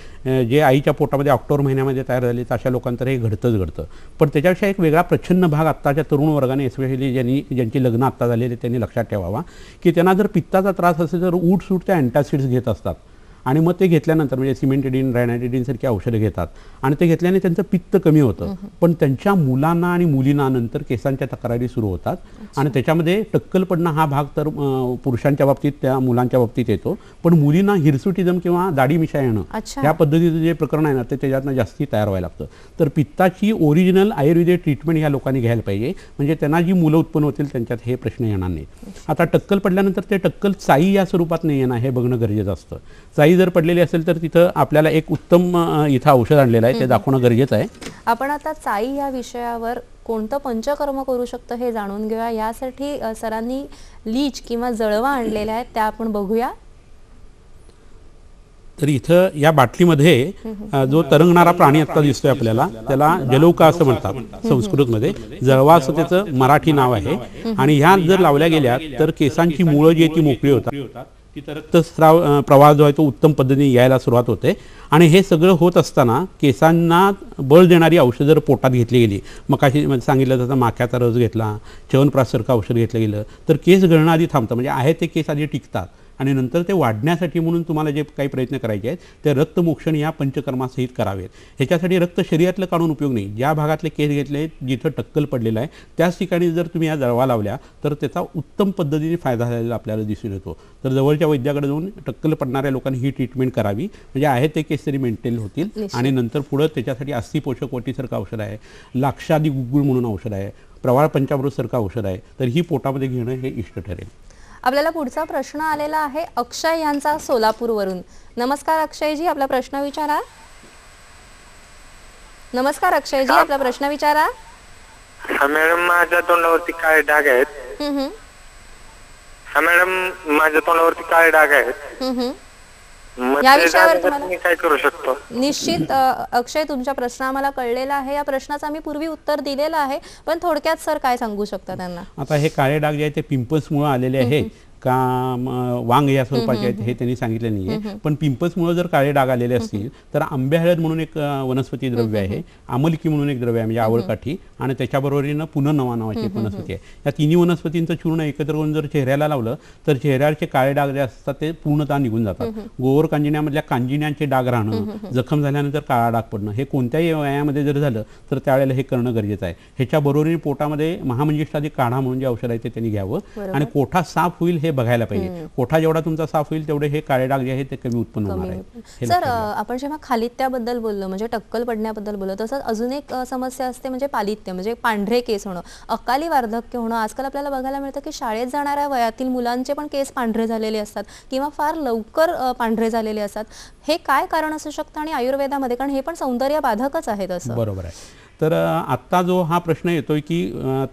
जे आईच्या पोटामध्ये ऑक्टोबर महिन्यामध्ये तयार झाले अशा लोकांतर हे घडतं. पण त्याच्यापेक्षा एक वेगळा प्रच्छन्न भाग आत्ताच्या तरुण वर्गाने, एस्पेशली ज्यांची लग्न आत्ता झालेले, त्यांनी लक्षात ठेवावा की त्यांना जर पित्ताचा त्रास असेल तर उठसूट त्या अँटासिड्स घेत असतात आणि मग ते घेतल्यानंतर म्हणजे सिमेंटिडिन, रायनाटिडिनसारखी औषधं घेतात आणि ते घेतल्याने त्यांचं पित्त कमी होतं. पण त्यांच्या मुलांना आणि मुलींना नंतर केसांच्या तक्रारी सुरू होतात आणि त्याच्यामध्ये टक्कल पडणं हा भाग तर पुरुषांच्या बाबतीत, त्या मुलांच्या बाबतीत येतो. पण मुलींना हिरसुटिझम किंवा दाढी मिशा येणं ह्या पद्धतीचं जे प्रकरण आहे ना ते त्याच्यातनं जास्ती तयार व्हायला लागतं. तर पित्ताची ओरिजिनल आयुर्वेदिक ट्रीटमेंट ह्या लोकांनी घ्यायला पाहिजे, म्हणजे त्यांना जी मुलं उत्पन्न होतील त्यांच्यात हे प्रश्न येणार नाही. आता टक्कल पडल्यानंतर ते टक्कल चाई या स्वरूपात नाही येणार हे बघणं गरजेचं असतं. चाई जर पडलेली असेल तर तिथं आपल्याला एक उत्तम इथं औषध आणलेलं आहे, ते दाखवणं गरजेचं आहे. आपण आता चाई या विषयावर कोणतं पंचकर्म करू शकतं हे जाणून घेऊया. यासाठी सरांनी लीच किंवा जळवा आणलेल्या आहेत, त्या आपण बघूया. तर इथं या बाटलीमध्ये जो तरंगणारा प्राणी आता दिसतोय आपल्याला, त्याला जलौका असं म्हणतात संस्कृतमध्ये. जळवा असं त्याचं मराठी नाव आहे. आणि ह्या जर लावल्या गेल्या तर केसांची मुळं जी आहे ती मोकळी होतात, तिथं रक्तस्राव प्रवाह जो आहे तो उत्तम पद्धतीने यायला सुरुवात होते. आणि हे सगळं होत असताना केसांना बळ देणारी औषधं जर पोटात घेतली गेली, मकाशी सांगितलं जातं माक्याचा रस घेतला, च्यवनप्राशसारखं औषध घेतलं गेलं तर केस गळणं आधी थांबतं, म्हणजे आहे ते केस आधी टिकतात. आणि नंतर ते वाढण्यासाठी म्हणून तुम्हाला जे काही प्रयत्न करायचे आहेत ते रक्तमोक्षण या पंचकर्मासहित करावेत. ह्याच्यासाठी रक्त शरीरातलं काढून उपयोग नाही. ज्या भागातले केस घेतले, जिथं टक्कल पडलेलं आहे त्याच ठिकाणी जर तुम्ही या जळवा लावल्या तर त्याचा उत्तम पद्धतीने फायदा झालेला आपल्याला दिसून येतो. तर जवळच्या वैद्याकडे जाऊन टक्कल पडणाऱ्या लोकांनी ही ट्रीटमेंट करावी, म्हणजे आहे ते केस तरी मेंटेन होतील. आणि नंतर पुढं त्याच्यासाठी अस्थिपोषक वटीसारखं औषध आहे, लाक्षादी गुगुळ म्हणून औषध आहे, प्रवाळ पंचामृतसारखं औषध आहे. तर ही पोटामध्ये घेणं हे इष्ट ठरेल. आपल्याला पुढचा प्रश्न आलेला आहे अक्षय यांचा सोलापूरवरून. नमस्कार अक्षयजी, आपला प्रश्न विचारा. नमस्कार अक्षयजी, आपला प्रश्न विचारा. हा मॅडम, माझ्या तोंडावरती काळे डाग आहेत. हा मॅडम, माझ्या तोंडावरती काळे डाग आहेत. या विषयावर तुम्हाला काय करू शकतो? निश्चित अक्षय, तुमचा प्रश्न आम्हाला कळलेला आहे. या प्रश्नाचं आम्ही पूर्वी उत्तर दिलेलं आहे, पण थोडक्यात सर काय सांगू शकता त्यांना? आता हे काळे डाग जे आहे ते पिंपल्समुळे आलेले आहे का वांग या स्वरूपाचे आहेत हे त्यांनी सांगितलं नाहीये. पण पिंपल्समुळे जर काळे डाग आलेले असतील तर आंबे हळद म्हणून एक वनस्पती द्रव्य आहे, आमलकी म्हणून एक द्रव्य आहे म्हणजे आवळकाठी, आणि त्याच्याबरोबरीनं पुनर्नवा नावाची एक वनस्पती आहे. या तिन्ही वनस्पतींचं चूर्ण एकत्र करून जर चेहऱ्याला लावलं तर चेहऱ्यावरचे काळे डाग जे असतात ते पूर्णतः निघून जातात. गोवर कांजिण्यामधल्या कांजिण्यांचे डाग राहणं, जखम झाल्यानंतर काळा डाग पडणं, हे कोणत्याही वयामध्ये जर झालं तर त्यावेळेला हे करणं गरजेचं आहे. ह्याच्याबरोबरीने पोटामध्ये महामंजिष्ठादी काढा म्हणून जे औषध आहे ते त्यांनी घ्यावं आणि कोठा साफ होईल हे बघायला पाहिजे. कोठा जेवढा तुमचा साफ होईल तेवढे हे काळे डाग जे आहेत ते कमी उत्पन्न होणार आहे. सर, आपण जेव्हा खालित्याबद्दल बोललो म्हणजे टक्कल पडण्याबद्दल बोललो, तसंच अजून एक समस्या असते म्हणजे पालित्य म्हणजे पांढरे केस होणं, अकाली वार्धक्य होणं. आजकाल आपल्याला बघायला मिळतं की शाळेत जाणाऱ्या वयातील मुलांचे पण केस पांढरे झालेले असतात किंवा फार लवकर पांढरे झालेले असतात. हे काय कारण असू शकतं आणि आयुर्वेदामध्ये, कारण हे पण सौंदर्य बाधकच आहेत असं? बरोबर आहे. तर आत्ता जो हा प्रश्न येतोय की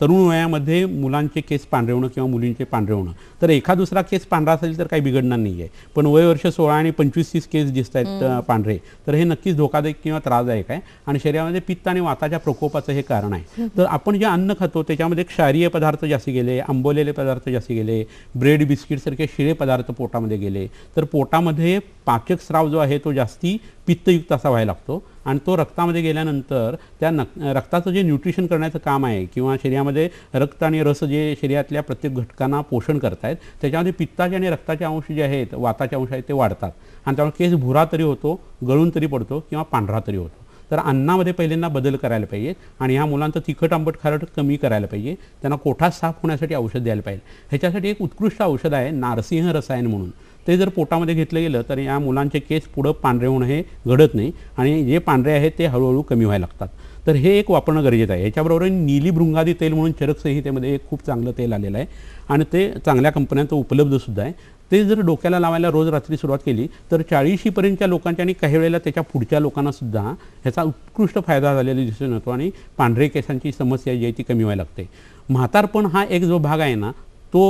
तरुण वयामध्ये मुलांचे केस पांढरे होणं किंवा मुलींचे पांढरे होणं, तर एका दुसरा केस पांढरा असेल तर काही बिघडणार नाही आहे. पण वय वर्ष 16 आणि 25-30 केस दिसत आहेत पांढरे, तर हे नक्कीच धोकादायक किंवा त्रासदायक आहे आणि शरीरामध्ये पित्त आणि वाताच्या प्रकोपाचं हे कारण आहे. तर आपण जे अन्न खातो त्याच्यामध्ये क्षारीय पदार्थ जास्ती गेले, आंबवलेले पदार्थ जास्ती गेले, ब्रेड बिस्किटसारखे शिळे पदार्थ पोटामध्ये गेले तर पोटामध्ये पाचक स्राव जो आहे तो जास्ती पित्तयुक्त असा व्हायला लागतो आणि तो रक्तामध्ये गेल्यानंतर त्या रक्ताचं जे न्यूट्रिशन करण्याचं काम आहे किंवा शरीरामध्ये रक्त आणि रस जे शरीरातल्या प्रत्येक घटकांना पोषण करतायत त्याच्यामध्ये पित्ताचे आणि रक्ताचे अंश जे आहेत, वाताचे अंश आहेत ते वाढतात आणि त्यामुळे केस भुरा तरी होतो, गळून तरी पडतो किंवा पांढरा तरी होतो. तर अन्नामध्ये पहिल्यांदा बदल करायला पाहिजे आणि ह्या मुलांचं तिखट आंबट खारट कमी करायला पाहिजे. त्यांना कोठा साफ होण्यासाठी औषध द्यायला पाहिजे. ह्याच्यासाठी एक उत्कृष्ट औषध आहे नारसिंह रसायन म्हणून. ते जर पोटामध्ये घेतलं गेलं तर या मुलांचे केस पुढं पांढरे होणं हे घडत नाही आणि जे पांढरे आहेत ते हळूहळू कमी व्हायला लागतात. तर हे एक वापरणं गरजेचं आहे. याच्याबरोबर नीलीभृंगादी तेल म्हणून चरक संहितेमध्ये एक खूप चांगलं तेल आलेलं आहे आणि ते चांगल्या कंपन्यांचं उपलब्धसुद्धा आहे. ते जर डोक्याला लावायला रोज रात्री सुरुवात केली तर 40पर्यंतच्या लोकांच्या आणि काही वेळेला त्याच्या पुढच्या लोकांनासुद्धा ह्याचा उत्कृष्ट फायदा झालेला दिसून येतो आणि पांढरे केसांची समस्या जी आहे ती कमी व्हायला लागते. म्हातारपण हा एक जो भाग आहे ना तो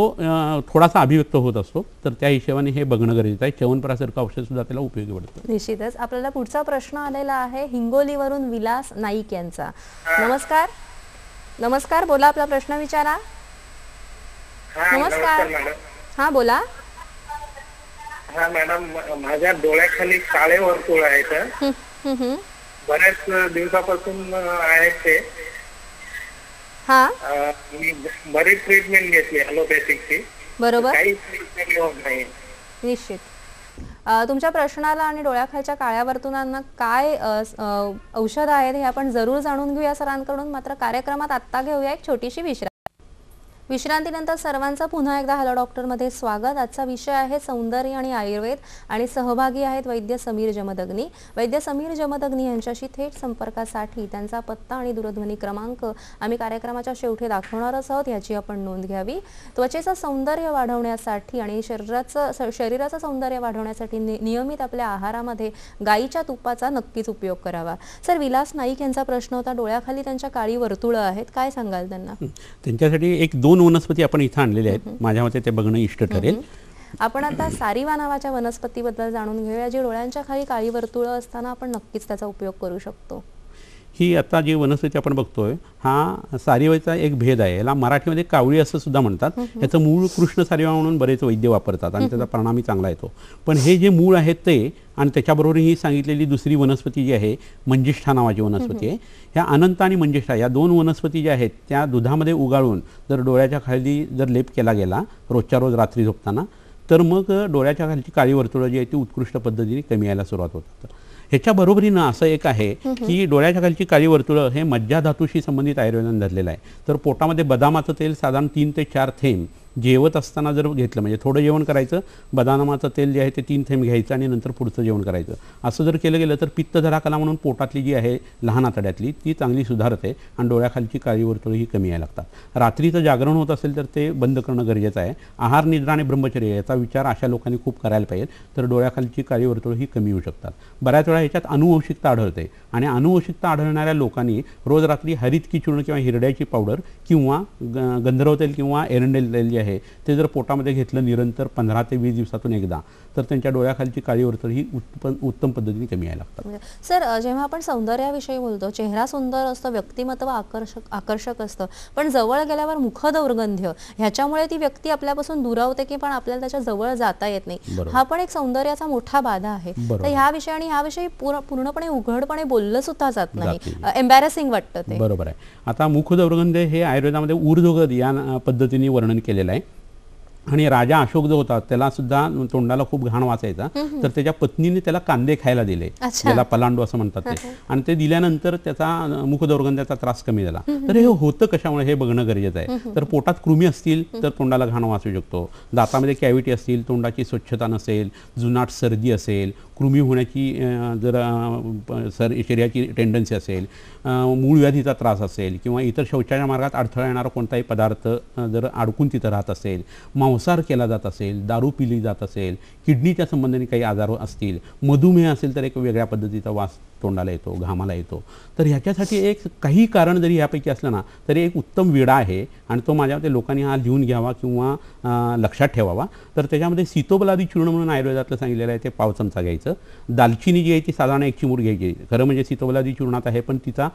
थोडासा अभिव्यक्त होत असतो, तर त्या हिशोबाने हे बघणं गरजेचं आहे. च्यवनप्रासारखं औषधसुद्धा त्याला उपयोगी पडतं. निश्चितच. आपल्याला पुढचा प्रश्न आलेला आहे हिंगोलीवरून विलास नाईक यांचा. नमस्कार. नमस्कार, बोला, आपला प्रश्न विचारा. नमस्कार. हा, बोला. हा मॅडम, माझ्या डोळ्याखाली काळे वर्तुळ आहेत. बऱ्याच दिवसापासून आहेत ते. हा, मी बरीच ट्रीटमेंट घेतली ॲलोपॅथिकची. बरोबर. काही ट्रीटमेंट होत नाही. निश्चित. तुमच्या प्रश्नाला आणि डोळ्याखालच्या काळ्या वर्तुळांना काय औषध आहेत हे आपण जरूर जाणून घेऊया सरांकडून. मात्र कार्यक्रमात आत्ता घेऊया एक छोटीशी विश्रांतीनंतर सर्वांचं पुन्हा एकदा हॅलो डॉक्टरमध्ये स्वागत. आजचा विषय आहे सौंदर्य आणि आयुर्वेद आणि सहभागी आहेत वैद्य समीर जमदग्नी. वैद्य समीर जमदग्नी यांच्याशी थेट संपर्कासाठी त्यांचा पत्ता आणि दूरध्वनी क्रमांक आम्ही कार्यक्रमाच्या शेवटी दाखवणारच आहोत, याची आपण नोंद घ्यावी. त्वचेचं सौंदर्य वाढवण्यासाठी आणि शरीराचं सौंदर्य वाढवण्यासाठी नियमित आपल्या आहारामध्ये गाईच्या तुपाचा नक्कीच उपयोग करावा. सर, विलास नाईक यांचा प्रश्न होता, डोळ्याखाली त्यांच्या काळी वर्तुळं आहेत, काय सांगाल त्यांना? त्यांच्यासाठी एक 2 वनस्पती आपण इथं आणलेल्या आहेत. माझ्या मते ते बघणं इष्ट ठरेल. आपण आता सारिवा नावाच्या वनस्पतीबद्दल जाणून घेऊया, जी डोळ्यांच्या खाली काळी वर्तुळं असताना आपण नक्कीच त्याचा उपयोग करू शकतो. ही आता जी वनस्पती आपण बघतोय हा सारिवाचा एक भेद आहे. याला मराठीमध्ये कावळी असं सुद्धा म्हणतात. याचं मूळ कृष्ण सारिवा म्हणून बरेच वैद्य वापरतात आणि त्याचा परिणामही चांगला येतो. पण हे जे मूळ आहेत ते आणि त्याच्याबरोबर ही सांगितलेली दुसरी वनस्पती जी आहे मंजिष्ठा नावाची वनस्पती आहे. ह्या अनंत आणि मंजिष्ठा या 2 वनस्पती ज्या आहेत त्या दुधामध्ये उगाळून जर डोळ्याच्या खाली जर लेप केला गेला रोजच्या रोज रात्री झोपताना तर मग डोळ्याच्या खालची काळी वर्तुळं जी आहे ती उत्कृष्ट पद्धतीने कमी यायला सुरुवात होतात. ह्याच्या बरोबरीनं असं एक आहे की डोळ्याच्या खालची काळी वर्तुळं हे मज्जाधातूशी संबंधित आयुर्वेदाने धरलेलं आहे. तर पोटामध्ये बदामाचं तेल साधारण 3 ते 4 थेंब जेवत असताना जर घेतलं, म्हणजे थोडं जेवण करायचं, बदामाचं तेल जे आहे ते 3 थेंब घ्यायचं आणि नंतर पुढचं जेवण करायचं. असं जर केलं गेलं तर पित्तधराकला म्हणून पोटातली जी आहे लहान आतड्यातली ती चांगली सुधारते आणि डोळ्याखालची काळी वर्तुळं ही कमी यायला लागतात. रात्रीचं जागरण होत असेल तर ते बंद करणं गरजेचं आहे. आहार, निद्रा आणि ब्रह्मचर्य याचा विचार अशा लोकांनी खूप करायला पाहिजे, तर डोळ्याखालची काळी वर्तुळं ही कमी होऊ शकतात. बऱ्याच वेळा ह्याच्यात अनुवंशिकता आढळते आणि अनुवंशिकता आढळणाऱ्या लोकांनी रोज रात्री हरितकी चूर्ण किंवा हिरड्याची पावडर किंवा गंधर्व तेल किंवा एरंडेल तेल जे आहे ते जर पोटामध्ये घेतलं निरंतर 15 ते 20 दिवसातून एकदा तर त्यांच्या डोळ्याखालची काळी वर्तुळ ही उत्तम पद्धतीने कमी यायला लागतात. सर, जेव्हा आपण सौंदर्याविषयी बोलतो, चेहरा सुंदर असतो, व्यक्तिमत्व आकर्षक असतं, पण जवळ गेल्यावर मुखदौर्गंध्य ह्याच्यामुळे ती व्यक्ती आपल्यापासून दुरावते की पण आपल्याला त्याच्या जवळ जाता येत नाही. हा पण एक सौंदर्याचा मोठा बाधा आहे. तर ह्याविषयी पूर्णपणे उघडपणे बोललं सुद्धा जात नाही, एम्बॅरेसिंग वाटतं ते. बरोबर आहे. आता मुखदौर्गंध्य हे आयुर्वेदामध्ये ऊर्ध्वगत या पद्धतीने वर्णन केलेलं आहे. आणि राजा अशोक जो होता त्याला सुद्धा तोंडाला खूप घाण वाचायचा, तर त्याच्या पत्नीने त्याला कांदे खायला दिले, ज्याला पलांडू असं म्हणतात ते, आणि ते दिल्यानंतर त्याचा मुखदौर्गंध्याचा त्रास कमी झाला. तर हे होतं कशामुळे हे बघणं गरजेचं आहे. तर पोटात कृमी असतील तर तोंडाला घाण वाचू शकतो. दातामध्ये कॅव्हिटी असतील, तोंडाची स्वच्छता नसेल, जुनाट सर्दी असेल, कृमी होण्याची जर शरीराची टेंडन्सी असेल, मूळव्याधीचा त्रास असेल किंवा इतर शौचाच्या मार्गात अडथळा येणारा कोणताही पदार्थ जर अडकून तिथं राहत असेल, मांसाहार केला जात असेल, दारू पिली जात असेल, किडनीच्या संबंधाने काही आजार असतील, मधुमेह असेल तर एक वेगळ्या पद्धतीचा वास तोंडाला येतो, घामाला येतो. तर ह्याच्यासाठी एक काही कारण जरी यापैकी असलं ना तरी एक उत्तम विडा आहे आणि तो माझ्या मते लोकांनी हा लिहून घ्यावा किंवा लक्षात ठेवावा. तर त्याच्यामध्ये सीतोबलादी चूर्ण म्हणून आयुर्वेदातलं सांगितलेलं आहे, ते पाव चमचा घ्यायचं. दालचिनी जी आहे ती साधारण 1 चिमूट घ्यायची. खरं म्हणजे सीतोबलादी चूर्णात आहे पण तिचा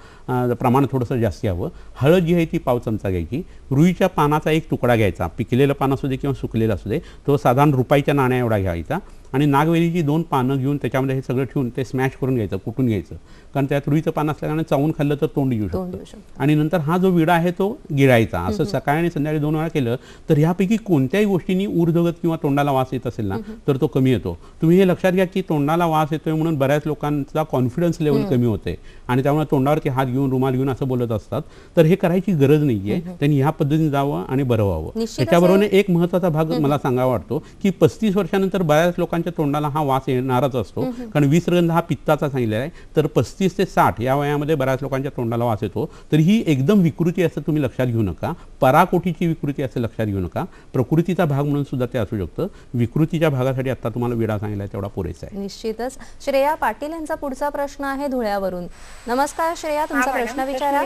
प्रमाण थोडंसं जास्त हवं. हळद जी आहे ती पाव चमचा घ्यायची. रुईच्या पानाचा 1 तुकडा घ्यायचा, पिकलेलं पान असू दे किंवा सुकलेलं असू दे, तो साधारण रुपयाच्या नाण्या एवढा घ्यायचा आणि नागवेलीची 2 पानं घेऊन त्याच्यामध्ये हे सगळं ठेवून ते स्मॅश करून घ्यायचं, कुटून घ्यायचं, कारण त्यात रुईचं पान असल्याने चावून खाल्लं तर तोंड येऊ शकतं. आणि नंतर हा जो विडा आहे तो गिळायचा. असं सकाळी आणि संध्याकाळी 2 वेळा केलं तर ह्यापैकी कोणत्याही गोष्टींनी ऊर्ध्वगत किंवा तोंडाला वास येत असेल ना तर तो कमी येतो. तुम्ही हे लक्षात घ्या की तोंडाला वास येतोय म्हणून बऱ्याच लोकांचा कॉन्फिडन्स लेवल कमी होते आणि त्यामुळे तोंडावरती हात घेऊन रुमाल घेऊन असं बोलत असतात. तर हे करायची गरज नाहीये. त्यांनी ह्या पद्धतीने जावं आणि बरं व्हावं. त्याच्याबरोबर एक महत्त्वाचा भाग मला सांगावा वाटतो की 35 वर्षानंतर बऱ्याच लोकांच्या तोंडाला हा वास येणारच असतो, कारण विसर्गंध हा पित्ताचा सांगितलेला आहे. तर 35 ते 60 या वयामध्ये बऱ्याच लोकांच्या तोंडाला वास येतो. तर ही एकदम विकृती असं तुम्ही लक्षात घेऊ नका, पराकोटीची विकृती असं लक्षात घेऊ नका. प्रकृतीचा भाग म्हणून सुद्धा ते असू शकतं. विकृतीच्या भागासाठी आता तुम्हाला विडा सांगितला तेवढा पुरेसा आहे. निश्चितच. श्रेया पाटील यांचा पुढचा प्रश्न आहे धुळ्यावरून. नमस्कार श्रेया, तुमचा प्रश्न विचारा.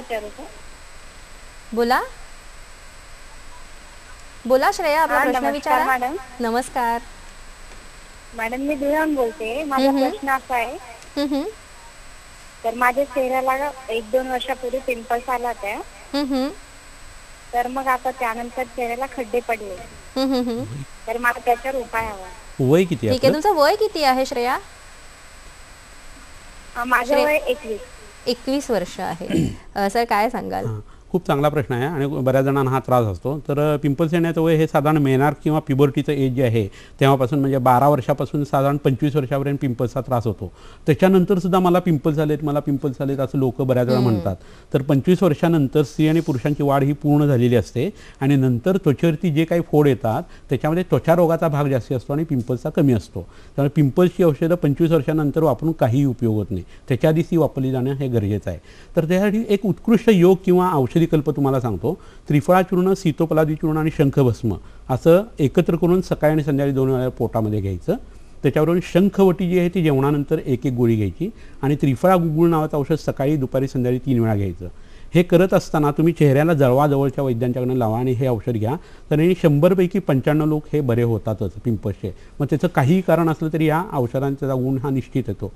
बोला बोला श्रेया, आपला प्रश्न विचारा. नमस्कार मॅडम, मी धुळ्याहून बोलते. माझा प्रश्न असा आहे, तर माझ्या चेहऱ्याला 1-2 वर्षापूर्वी पिंपल्स आला होता. तर मग आता त्यानंतर चेहऱ्याला खड्डे पडले, तर मला त्याच्यावर उपाय हवा. वय किती आहे? ठीक आहे, तुमचं वय किती आहे श्रेया? माझं वय 21 वर्ष आहे. सर काय सांगाल? खूप चांगला प्रश्न आहे आणि बऱ्याच जणांना हा त्रास असतो. तर पिंपल्स येण्याचं वय हे साधारण मेनार्क किंवा प्युबर्टीचं एज जे आहे तेव्हापासून, म्हणजे 12 वर्षापासून साधारण 25 वर्षापर्यंत पिंपल्सचा त्रास होतो. त्याच्यानंतर सुद्धा मला पिंपल्स आलेत, मला पिंपल्स आलेत असं लोक बऱ्याच वेळा म्हणतात. तर 25 वर्षानंतर स्त्री आणि पुरुषांची वाढ ही पूर्ण झालेली असते आणि नंतर त्वचेवरती जे काही फोड येतात त्याच्यामध्ये त्वचा रोगाचा भाग जास्त असतो आणि पिंपल्सचा कमी असतो. त्यामुळे पिंपल्सची औषधं 25 वर्षानंतर वापरून काहीही उपयोग होत नाही. त्याच्या आधी ती वापरली जाणं हे गरजेचं आहे. तर त्यासाठी एक उत्कृष्ट योग किंवा औषधी कल्प तुम्हाला सांगतो. त्रिफळा चूर्ण, सीतोपलादी चूर्ण आणि शंखभस्म असं एकत्र करून सकाळी आणि संध्याकाळी 2 वेळा पोटामध्ये घ्यायचं. त्याच्यावरून शंखवटी जी आहे ती जेवणानंतर 1-1 गोळी घ्यायची आणि त्रिफळा गुगुळ नावाचं औषध सकाळी, दुपारी, संध्याकाळी 3 वेळा घ्यायचं. हे करत असताना तुम्ही चेहऱ्याला जवळच्या वैद्यांच्याकडून लावा आणि हे औषध घ्या. तर 100 पैकी 95 लोक हे बरे होतातच पिंपल्सचे. मग त्याचं काहीही कारण असलं तरी या औषधांचा गुण हा निश्चित येतो.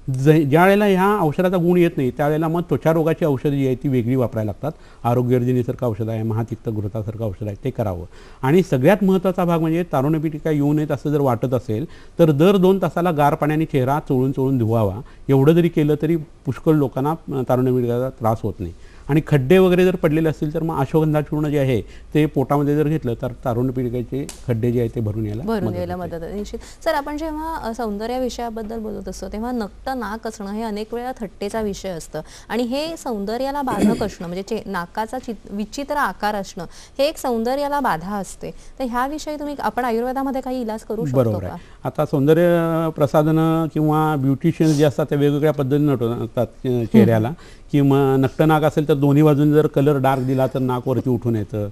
ज्या वेळेला ह्या औषधाचा गुण येत नाही त्यावेळेला मग त्वचा रोगाची औषधं जी आहे ती वेगळी वापरायला लागतात. आरोग्यवर्धिनीसारखं औषध आहे, महातिक्त घृतासारखं औषध आहे, ते करावं. आणि सगळ्यात महत्त्वाचा भाग म्हणजे तारुण्यपिटिका येऊ नयेत असं जर वाटत असेल तर दर 2 तासाला गार पाण्याने चेहरा चोळून धुवावा. एवढं जरी केलं तरी पुष्कळ लोकांना तारुण्यपिटिकाचा त्रास होत नाही. आणि खड्डे वगैरे जर पडलेले असतील तर मग अश्वगंधा चूर्ण जे आहे ते पोटामध्ये जर घेतलं तर तारुण्यपिटिकेचे खड्डे जे आहे ते भरून यायला मदत होते. निश्चित. सर, आपण जेव्हा सौंदर्य विषयाबद्दल बोलत असतो तेव्हा नक्त नाक असणं हे अनेक वेळा थट्टेचा विषय असतं आणि हे सौंदर्याला बाधक असणं म्हणजे नाकाचा विचित्र आकार असणं हे एक सौंदर्याला बाधा असते. तर ह्याविषयी आपण आयुर्वेदामध्ये काही इलाज करू शकतो का? आता सौंदर्य प्रसाधनं किंवा ब्युटिशियन्स जे असतात ते वेगवेगळ्या पद्धतीने नटवतात चेहऱ्याला. किंवा नक्तनाक असेल तर दोन्ही बाजून जर कलर डार्क दिला तर नाक वरती उठून येतं.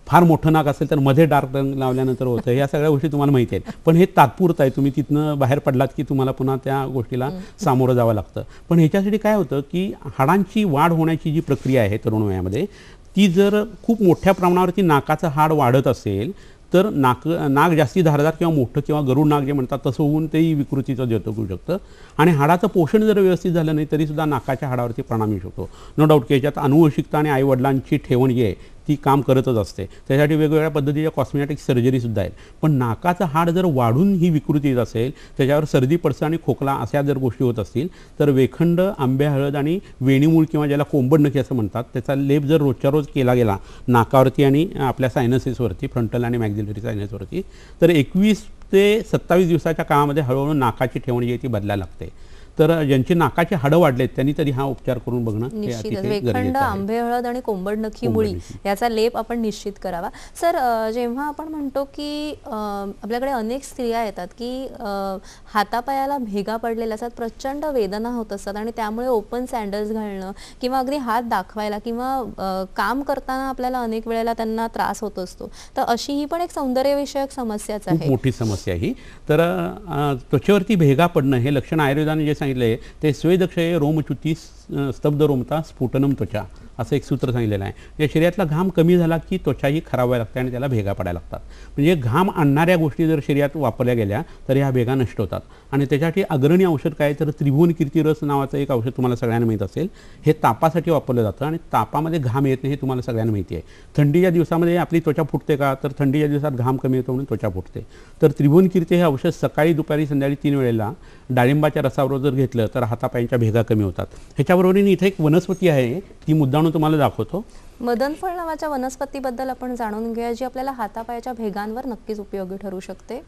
फार मोठं नाक असेल तर मध्ये डार्क रंग लावल्यानंतर होतं. या सगळ्या गोष्टी तुम्हाला माहिती आहेत, पण हे तात्पुरतं आहे. तुम्ही तिथनं बाहेर पडलात की तुम्हाला पुन्हा त्या गोष्टीला सामोरं जावं लागतं. पण ह्याच्यासाठी काय होतं की हाडांची वाढ होण्याची जी प्रक्रिया आहे तरुण वयामध्ये ती जर खूप मोठ्या प्रमाणावरती नाकाचं हाड वाढत असेल तर नाक जास्ती धारदार किंवा मोठं किंवा गरुड नाक जे म्हणतात तसं होऊन तेही विकृतीचं देतो करू शकतं. आणि हाडाचं पोषण जर व्यवस्थित झालं नाही तरीसुद्धा नाकाच्या हाडावरती परिणाम येऊ शकतो. नो डाऊट की याच्यात अनुवंशिकता आणि आईवडिलांची ठेवण जी आहे ती काम करतच असते. त्यासाठी वेगवेगळ्या पद्धतीच्या कॉस्मेटिक सर्जरीसुद्धा आहेत. पण नाकाचं हाड जर वाढून ही विकृती येत असेल, त्याच्यावर सर्दी, पडसा आणि खोकला अशा जर गोष्टी होत असतील तर वेखंड, आंबे हळद आणि वेणीमूळ किंवा ज्याला कोंबड नखी असं म्हणतात त्याचा लेप जर रोजच्या रोज केला गेला नाकावरती आणि आपल्या सायनसेसवरती, फ्रंटल आणि मॅक्झिलरी सायनसवरती, तर 21 ते 27 दिवसाच्या काळामध्ये हळूहळू नाकाची ठेवण जी आहे ती बदलायला लागते. तर ज्यांची नाकाची हाडं वाढलेत त्यांनी तरी हा उपचार करून बघणं हे अतिशय गरजेचं आहे. वेखंड, आंबे हळद आणि कोंबड नखी मुळी याचा लेप आपण निश्चित करावा. सर, जेव्हा आपण म्हणतो की आपल्याकडे अनेक स्त्रिया येतात की हातापायाला भेगा पडलेल्या असतात, प्रचंड वेदना होत असतात आणि त्यामुळे ओपन सँडल्स घालणं किंवा अगदी हात दाखवायला किंवा काम करताना आपल्याला अनेक वेळेला त्यांना त्रास होत असतो. तर अशी ही पण एक सौंदर्यविषयक समस्याच आहे, मोठी समस्या ही. तर त्वचेवरती भेगा पडणं हे लक्षण आयुर्वेदाने जे सांगितले ते स्वेदक्षय, रोमच्युती, स्तब्ध रोमता, स्फुटनम त्वचा असं एक सूत्र सांगितलेलं आहे. या शरीरातला घाम कमी झाला की त्वचाही खराब व्हायला लागते आणि त्याला भेगा पडायला लागतात. म्हणजे घाम आणणाऱ्या गोष्टी जर शरीरात वापरल्या गेल्या तर ह्या भेगा नष्ट होतात. आणि त्याच्यासाठी अग्रणी औषध काय तर त्रिभुवन कीर्ती रस नावाचं एक औषध तुम्हाला सगळ्यांना माहीत असेल. हे तापासाठी वापरलं जातं आणि तापामध्ये घाम येत नाही हे तुम्हाला सगळ्यांना माहिती आहे. थंडीच्या दिवसामध्ये आपली त्वचा फुटते का तर थंडीच्या दिवसात घाम कमी येतो म्हणून त्वचा फुटते. तर त्रिभुवन कीर्ती हे औषध सकाळी दुपारी संध्याकाळी 3 वेळेला डाळिंबाच्या रसाबरोबर जर घेतलं तर हातापायांच्या भेगा कमी होतात. ह्याच्याबरोबर इथे एक वनस्पती आहे ती मुद्दाणून तुम्हाला दाखवतो. मदनफळ नावाच्या वनस्पतीबद्दल आपण जाणून घेऊया जी आपल्याला हातापायाच्या भेगांवर नक्कीच उपयोगी ठरू शकते.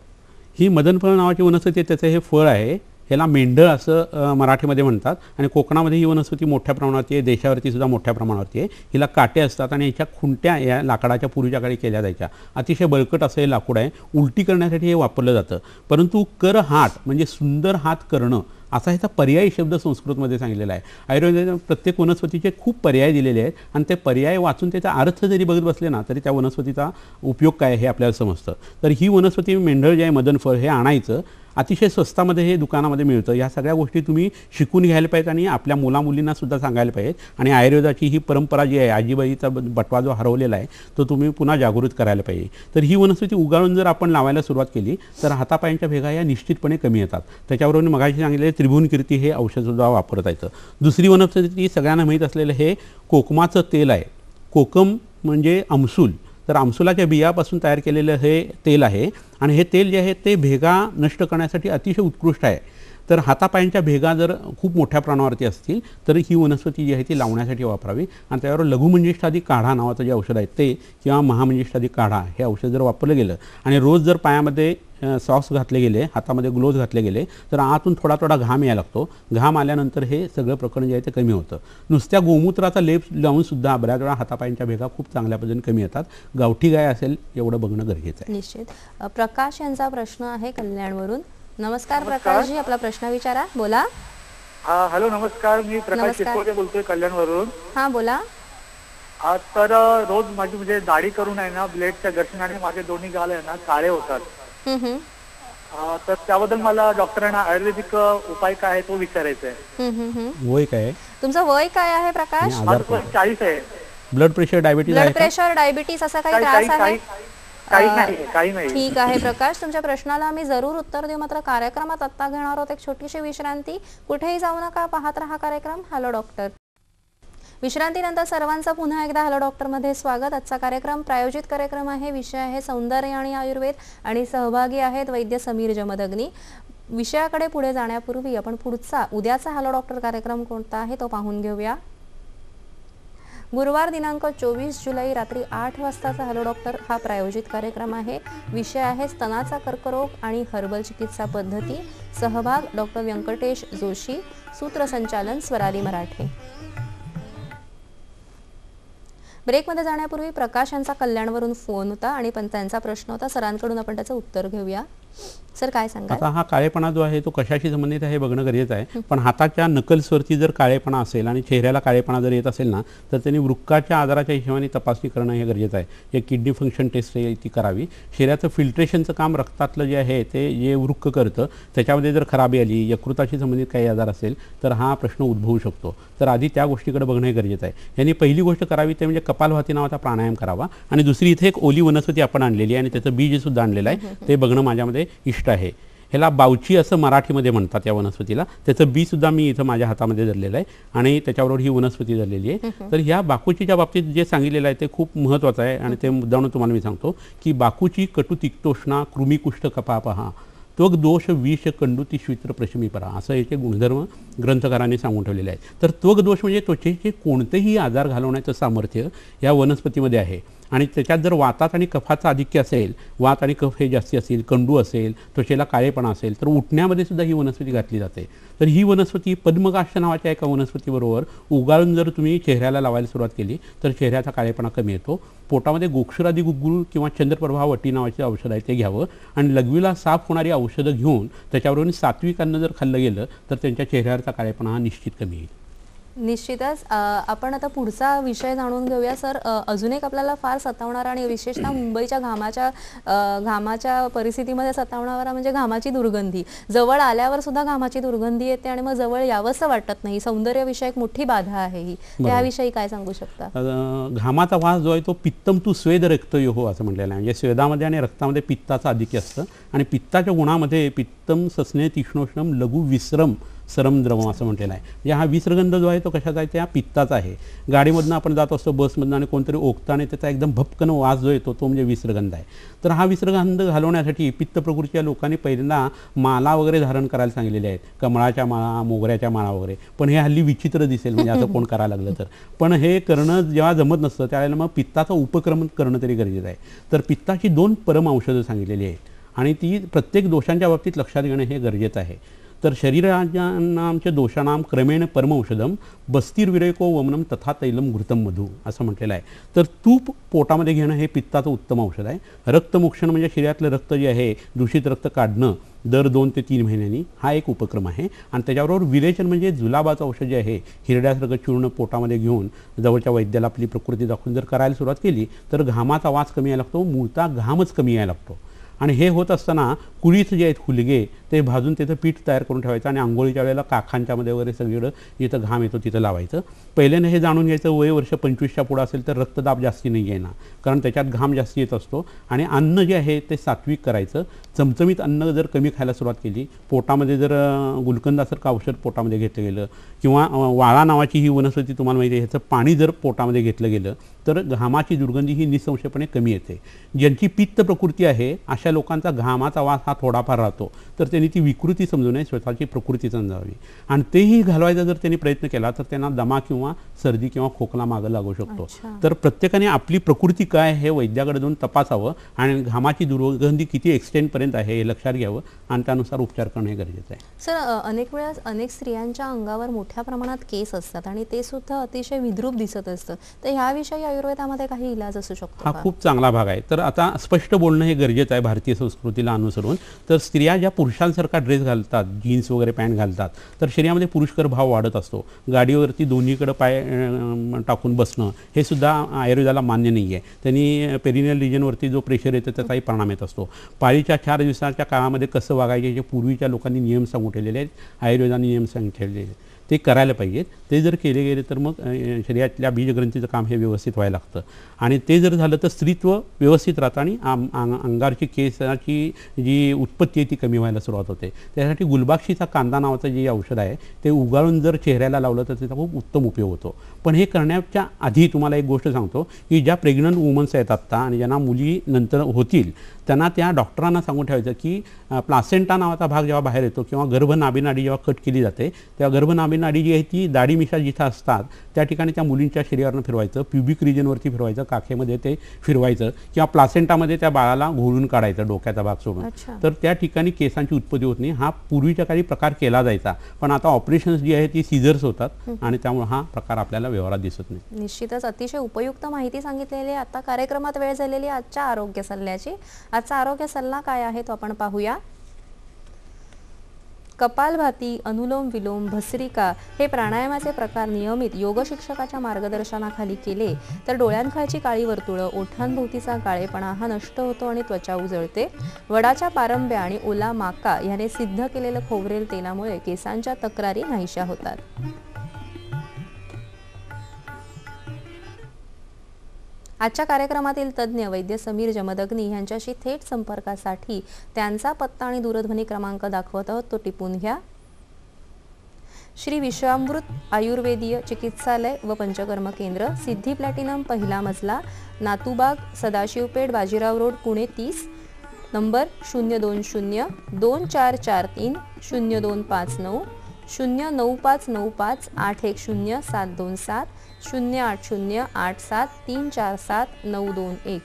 ही मदनफळ नावाची वनस्पती आहे. त्याचं हे फळ आहे. ह्याला मेंढळ असं मराठीमध्ये म्हणतात आणि कोकणामध्ये ही वनस्पती मोठ्या प्रमाणावरती आहे. देशावरती सुद्धा मोठ्या प्रमाणावरती आहे. हिला काटे असतात आणि ह्याच्या खुंट्या या लाकडाच्या पूर्वीच्या काळी केल्या जायच्या. अतिशय बळकट असं हे लाकूड आहे. उलटी करण्यासाठी हे वापरलं जातं. परंतु कर हात म्हणजे सुंदर हात करणं असा ह्याचा पर्यायी शब्द संस्कृतमध्ये सांगितलेला आहे. आयुर्वेदात प्रत्येक वनस्पतीचे खूप पर्याय दिलेले आहेत आणि ते पर्याय वाचून त्याचा अर्थ जरी बघत बसले ना तरी त्या वनस्पतीचा उपयोग काय हे आपल्याला समजतं. तर ही वनस्पती मेंढळ जे आहे मदनफळ हे आणायचं. अतिशय स्वस्तामध्ये हे दुकानामध्ये मिळतं. या सगळ्या गोष्टी तुम्ही शिकून घ्यायला पाहिजेत आणि आपल्या मुलामुलींना सुद्धा सांगायला पाहिजेत. आणि आयुर्वेदाची ही परंपरा जी आहे आजीबाईचा बटवा जो हरवलेला आहे तो तुम्ही पुन्हा जागृत करायला पाहिजे. तर ही वनस्पती उगाळून जर आपण लावायला सुरुवात केली तर हातापायांच्या भेगा या निश्चितपणे कमी येतात. त्याच्याबरोबर मगाशी सांगितलेले त्रिभुवन कीर्ती हे औषधसुद्धा वापरता येतं. दुसरी वनस्पती सगळ्यांना माहीत असलेलं हे कोकमाचं तेल आहे. कोकम म्हणजे आमसूल. तर आमसुलाच्या बियापासून तयार केलेलं हे तेल आहे आणि हे तेल जे आहे ते भेगा नष्ट करण्यासाठी अतिशय उत्कृष्ट आहे. तर हातापायांच्या भेगा जर खूप मोठ्या प्रमाणावरती असतील तर ही वनस्पती जी आहे ती लावण्यासाठी वापरावी. आणि त्यावर लघुमंजिष्ठादी काढा नावाचं जे औषध आहे ते किंवा महामंजिष्ठादी काढा हे औषध जर वापरलं गेलं आणि रोज जर पायामध्ये सॉक्स घातले गेले हातामध्ये ग्लोव्ज घातले गेले तर आतून थोडा थोडा घाम यायला लागतो. घाम आल्यानंतर हे सगळं प्रकरण जे आहे ते कमी होतं. नुसत्या गोमूत्राचा लेप लावूनसुद्धा बऱ्याच वेळा हातापायांच्या भेगा खूप चांगल्या पद्धतीने कमी येतात. गावठी गाय असेल एवढं बघणं गरजेचं आहे. निश्चित. प्रकाश यांचा प्रश्न आहे कल्याणवरून. नमस्कार प्रकाशजी, आपला प्रश्न विचारा. बोला. हॅलो नमस्कार, मी प्रकाश शिरकोटे बोलतोय कल्याणवरून. हां बोला. तर रोज माझी म्हणजे दाढी करून आहे ना ब्लेडच्या घर्षणाने माझे दोन्ही गाल आहे ना काळे होतात. तर त्याबद्दल मला डॉक्टरांना आयुर्वेदिक उपाय काय आहे तो विचारायचा आहे. वय काय तुमचं वय काय आहे प्रकाश? 40 आहे. ब्लड प्रेशर डायबिटीज असा काही त्रास आहे? काही नाही. ठीक आहे प्रकाश, तुमच्या प्रश्नाला आम्ही जरूर उत्तर देऊ. मात्र कार्यक्रमात आता घेणार आहोत एक छोटीशी विश्रांती. कुठेही जाऊ नका, पाहत रहा कार्यक्रम हॅलो डॉक्टर. विश्रांतीनंतर सर्वांचं पुन्हा एकदा हॅलो डॉक्टर मध्ये स्वागत. आजचा कार्यक्रम प्रायोजित कार्यक्रम आहे. विषय आहे सौंदर्य आणि आयुर्वेद आणि सहभागी आहेत वैद्य समीर जमदग्नी. विषयाकडे पुढे जाण्यापूर्वी आपण उद्याचा हॅलो डॉक्टर कार्यक्रम कोणता आहे तो पाहून घेऊया. गुरुवार दिनांक 24 जुलै रात्री 8 वाजताचा हॅलो डॉक्टर हा प्रायोजित कार्यक्रम आहे. विषय आहे स्तनाचा कर्करोग आणि हर्बल चिकित्सा पद्धती. सहभाग डॉक्टर व्यंकटेश जोशी. सूत्रसंचालन स्वराली मराठे. ब्रेकमध्ये जाण्यापूर्वी प्रकाश यांचा कल्याणवरून फोन होता आणि पण त्यांचा प्रश्न होता. सरांकडून आपण त्याचं उत्तर घेऊया. सर काय सांगा? आता हा काळेपणा जो आहे तो कशाशी संबंधित आहे हे बघणं गरजेचं आहे. पण हाताच्या नकल्सवरती जर काळेपणा असेल आणि चेहऱ्याला काळेपणा जर येत असेल ना तर त्यांनी वृक्काच्या आजाराच्या हिशोबाने तपासणी करणं हे गरजेचं आहे. एक किडनी फंक्शन टेस्ट ती करावी. शरीराचं फिल्ट्रेशनचं काम रक्तातलं जे आहे ते जे वृक्क करतं त्याच्यामध्ये जर खराबी आली, यकृताशी संबंधित काही आजार असेल तर हा प्रश्न उद्भवू शकतो. तर आधी त्या गोष्टीकडे बघणं हे गरजेचं आहे. यांनी पहिली गोष्ट करावी ते म्हणजे कपालभाती नावाचा प्राणायाम करावा. आणि दुसरी इथे एक ओली वनस्पती आपण आणलेली आहे आणि त्याचं बीज सुद्धा आणलेलं आहे ते बघणं माझ्यामध्ये इष्ट आहे. ह्याला बावची असं मराठीमध्ये म्हणतात या वनस्पतीला. त्याचं बी सुद्धा मी इथं माझ्या हातामध्ये धरलेलं आहे आणि त्याच्याबरोबर ही वनस्पती धरलेली आहे. तर ह्या बाकूचीच्या बाबतीत जे सांगितलेलं आहे ते खूप महत्त्वाचं आहे आणि ते मुद्दामून तुम्हाला मी सांगतो की बाकूची कटू तिक्तोष्णा कृमिकुष्ठ कपापहा त्वग दोष विष कंडुती श्वित्र प्रशमीपरा असं याचे गुणधर्म ग्रंथकारांनी सांगून ठेवलेले आहेत. तर त्वग दोष म्हणजे त्वचेचे कोणतेही आजार घालवण्याचं सामर्थ्य या वनस्पतीमध्ये आहे. आणि त्याच्यात जर वातात आणि कफाचं आधिक्य असेल, वात आणि कफ हे जास्ती असेल, कंडू असेल, त्वचेला काळेपणा असेल तर उठण्यामध्ये सुद्धा ही वनस्पती घातली जाते. तर ही वनस्पती पद्मकाष्ठ नावाच्या एका वनस्पतीबरोबर उगाळून जर तुम्ही चेहऱ्याला लावायला सुरुवात केली तर चेहऱ्याचा काळेपणा कमी येतो. पोटामध्ये गोक्षरादी गुग्गुळ किंवा चंद्रप्रभा वटी नावाचे औषध आहे ते घ्यावं आणि लघवीला साफ होणारी औषधं घेऊन त्याच्यावरून सात्विक अन्न जर खाल्लं गेलं तर त्यांच्या चेहऱ्यावरचा काळेपणा हा निश्चित कमी येईल. निश्चितच आपण आता पुढचा विषय जाणून घेऊया सर. अजून एक आपल्याला फार सतावणारा आणि विशेषतः मुंबईच्या घामाच्या परिस्थितीमध्ये सतावणारा म्हणजे घामाची दुर्गंधी. जवळ आल्यावर सुद्धा घामाची दुर्गंधी येते आणि मग जवळ यावंसं वाटत नाही. सौंदर्य विषयक मोठी बाधा आहे ही. त्याविषयी काय सांगू शकता? घामाचा वास जो आहे तो पित्तम तू स्वेद रक्तयोः असं म्हटलेलं आहे. म्हणजे स्वेदामध्ये आणि रक्तामध्ये पित्ताचं आधिक्य असतं आणि पित्ताच्या गुणामध्ये पित्तम सस्ने तीक्ष्णोष्णम लघु विश्रम सरम द्रवम असं म्हटलेलं आहे. म्हणजे हा विसर्गंध जो आहे तो कशाचा आहे? त्या पित्ताचा आहे. गाडीमधनं आपण जात असतो बसमधनं आणि कोणतरी ओकतं आणि त्याचा एकदम भपकन वास जो येतो तो म्हणजे विसर्गंध आहे. तर हा विसर्गंध घालवण्यासाठी पित्त प्रकृतीच्या लोकांनी पहिल्यांदा माला वगैरे धारण करायला सांगितलेले आहेत. कमळाच्या माळा, मोगऱ्याच्या माळा वगैरे. पण हे हल्ली विचित्र दिसेल म्हणजे असं कोण करायला लागलं तर. पण हे करणं जेव्हा जमत नसतं त्यावेळेला मग पित्ताचा उपक्रम करणं तरी गरजेचं आहे. तर पित्ताची 2 परम औषधं सांगितलेली आहेत आणि ती प्रत्येक दोषांच्या बाबतीत लक्षात घेणं हे गरजेचं आहे. तर शरीरानामच्या दोषानाम क्रमेण परमौषधम बस्तिर्विरेको वमनम तथा तैलम घृतम मधु असं म्हटलेलं आहे. तर तूप पोटामध्ये घेणं हे पित्ताचं उत्तम औषध आहे. रक्तमोक्षण म्हणजे शरीरातलं रक्त जे आहे दूषित रक्त काढणं दर 2 ते 3 महिन्यांनी हा एक उपक्रम आहे. आणि त्याच्याबरोबर विरेचन म्हणजे जुलाबाचं औषध जे आहे हिरड्यासारखं चूर्ण पोटामध्ये घेऊन जवळच्या वैद्याला आपली प्रकृती दाखवून जर करायला सुरुवात केली तर घामाचा वास कमी यायला लागतो, मूळचा घामच कमी यायला लागतो. आणि हे होत असताना कुळीथ जे आहेत हुलगे ते भाजून तिथं पीठ तयार करून ठेवायचं आणि आंघोळीच्या वेळेला काखांच्यामध्ये वगैरे सगळीकडं जिथं घाम येतो तिथं लावायचं. पहिल्यानं हे जाणून घ्यायचं वय वर्ष 25च्या पुढं असेल तर रक्तदाब जास्ती नाही आहे ना, कारण त्याच्यात घाम जास्ती येत असतो. आणि अन्न जे आहे ते सात्विक करायचं. चमचमीत अन्न जर कमी खायला सुरुवात केली, पोटामध्ये जर गुलकंदासारखं औषध पोटामध्ये घेतलं गेलं किंवा वाळा नावाची ही वनस्पती तुम्हाला माहिती आहे ह्याचं पाणी जर पोटामध्ये घेतलं गेलं तर घामाची दुर्गंधी ही निसंशयपणे कमी येते. ज्यांची पित्त प्रकृती आहे अशा लोकांचा घामाचा वास हा थोडाफार राहतो. तर त्यांनी ती विकृती समजू नये, स्वतःची प्रकृती समजावी. आणि तेही घालवायचा जर त्यांनी प्रयत्न केला तर त्यांना दमा किंवा सर्दी किंवा खोकला मागं लागू शकतो. तर प्रत्येकाने आपली प्रकृती काय हे वैद्याकडे जाऊन तपासावं आणि घामाची दुर्गंधी किती एक्सटेंडपर्यंत आहे हे लक्षात घ्यावं आणि त्यानुसार उपचार करणं हे गरजेचं आहे. सर, अनेक वेळा अनेक स्त्रियांच्या अंगावर मोठ्या प्रमाणात केस असतात आणि ते सुद्धा अतिशय विद्रूप दिसत असतं. तर ह्याविषयी आयुर्वेदामध्ये काही इलाज असू शकतो? हा खूप चांगला भाग आहे. तर आता स्पष्ट बोलणं हे गरजेचं आहे भारतीय संस्कृतीला अनुसरून. तर स्त्रिया ज्या पुरुषांसारखा ड्रेस घालतात, जीन्स वगैरे पॅन्ट घालतात, तर शरीरामध्ये पुरुषकर भाव वाढत असतो. गाडीवरती दोन्हीकडे पाय टाकून बसणं हे सुद्धा आयुर्वेदाला मान्य नाही आहे. त्यांनी पेरिनियल रिजनवरती जो प्रेशर येतो त्याचाही परिणाम येत असतो. पाळीच्या 4 दिवसाच्या काळामध्ये कसं वागायचे जे पूर्वीच्या लोकांनी नियम सांगून ठेवलेले आहेत, आयुर्वेदाने नियम सांगितलेले आहेत, ते करायला पाहिजेत. ते जर केले गेले तर मग शरीरातल्या बीजग्रंथीचं काम हे व्यवस्थित व्हायला लागतं आणि ते जर झालं तर स्त्रीत्व व्यवस्थित राहतं आणि अंगारची केसाची जी उत्पत्ती आहे ती कमी व्हायला सुरुवात होते. त्यासाठी गुलबाक्षीचा कांदा नावाचं जे औषध आहे ते उगाळून जर चेहऱ्याला लावलं तर त्याचा खूप उत्तम उपयोग होतो. पण हे करण्याच्या आधी तुम्हाला एक गोष्ट सांगतो की ज्या प्रेग्नंट वुमन्स आहेत आत्ता आणि ज्यांना मुली नंतर होतील त्यांना त्या डॉक्टरांना सांगून ठेवायचं की प्लासेंटा नावाचा भाग जेव्हा बाहेर येतो किंवा गर्भनाभिनाडी जेव्हा कट केली जाते तेव्हा गर्भनाभिनाडी जी आहे ती दाढी मिशा जिथं असतात त्या ठिकाणी त्या मुलींच्या शरीरावरनं फिरवायचं, प्युबिक रिजनवरती फिरवायचं, काखेमध्ये ते फिरवायचं किंवा प्लासेंटामध्ये त्या बाळाला घोळून काढायचं डोक्याचा भाग सोडून. तर त्या ठिकाणी केसांची उत्पत्ती होत नाही. हा पूर्वीच्या काळी प्रकार केला जायचा, पण आता ऑपरेशन्स जी आहे ती सीझर्स होतात आणि त्यामुळे हा प्रकार आपल्याला व्यवहारात दिसत नाही. निश्चितच अतिशय उपयुक्त माहिती सांगितलेली. आता कार्यक्रमात वेळ झालेली आजच्या आरोग्य सल्ल्याची. आजचा आरोग्य सल्ला काय आहे तो आपण पाहूया. कपालभाती, अनुलोम विलोम, भस्त्रिका हे प्राणायामाचे प्रकार नियमित योग शिक्षकाच्या मार्गदर्शनाखाली केले तर डोळ्यांखालची काळी वर्तुळं, ओठांभोवतीचा काळेपणा हा नष्ट होतो आणि त्वचा उजळते. वडाच्या पारंब्या आणि ओला माका याने सिद्ध केलेलं खोबरेल तेलामुळे केसांच्या तक्रारी नाहीशा होतात. आजच्या कार्यक्रमातील तज्ज्ञ वैद्य समीर जमदग्नी यांच्याशी थेट संपर्कासाठी त्यांचा पत्ता आणि दूरध्वनी क्रमांक दाखवत आहोत, तो टिपून घ्या. श्री विश्वामृत आयुर्वेदीय चिकित्सालय व पंचकर्म केंद्र, सिद्धी प्लॅटिनम, पहिला मजला, नातूबाग, सदाशिवपेठ, बाजीराव रोड, पुणे 30. नंबर 020 2443 0259 09595 810 727 080 87 347 921.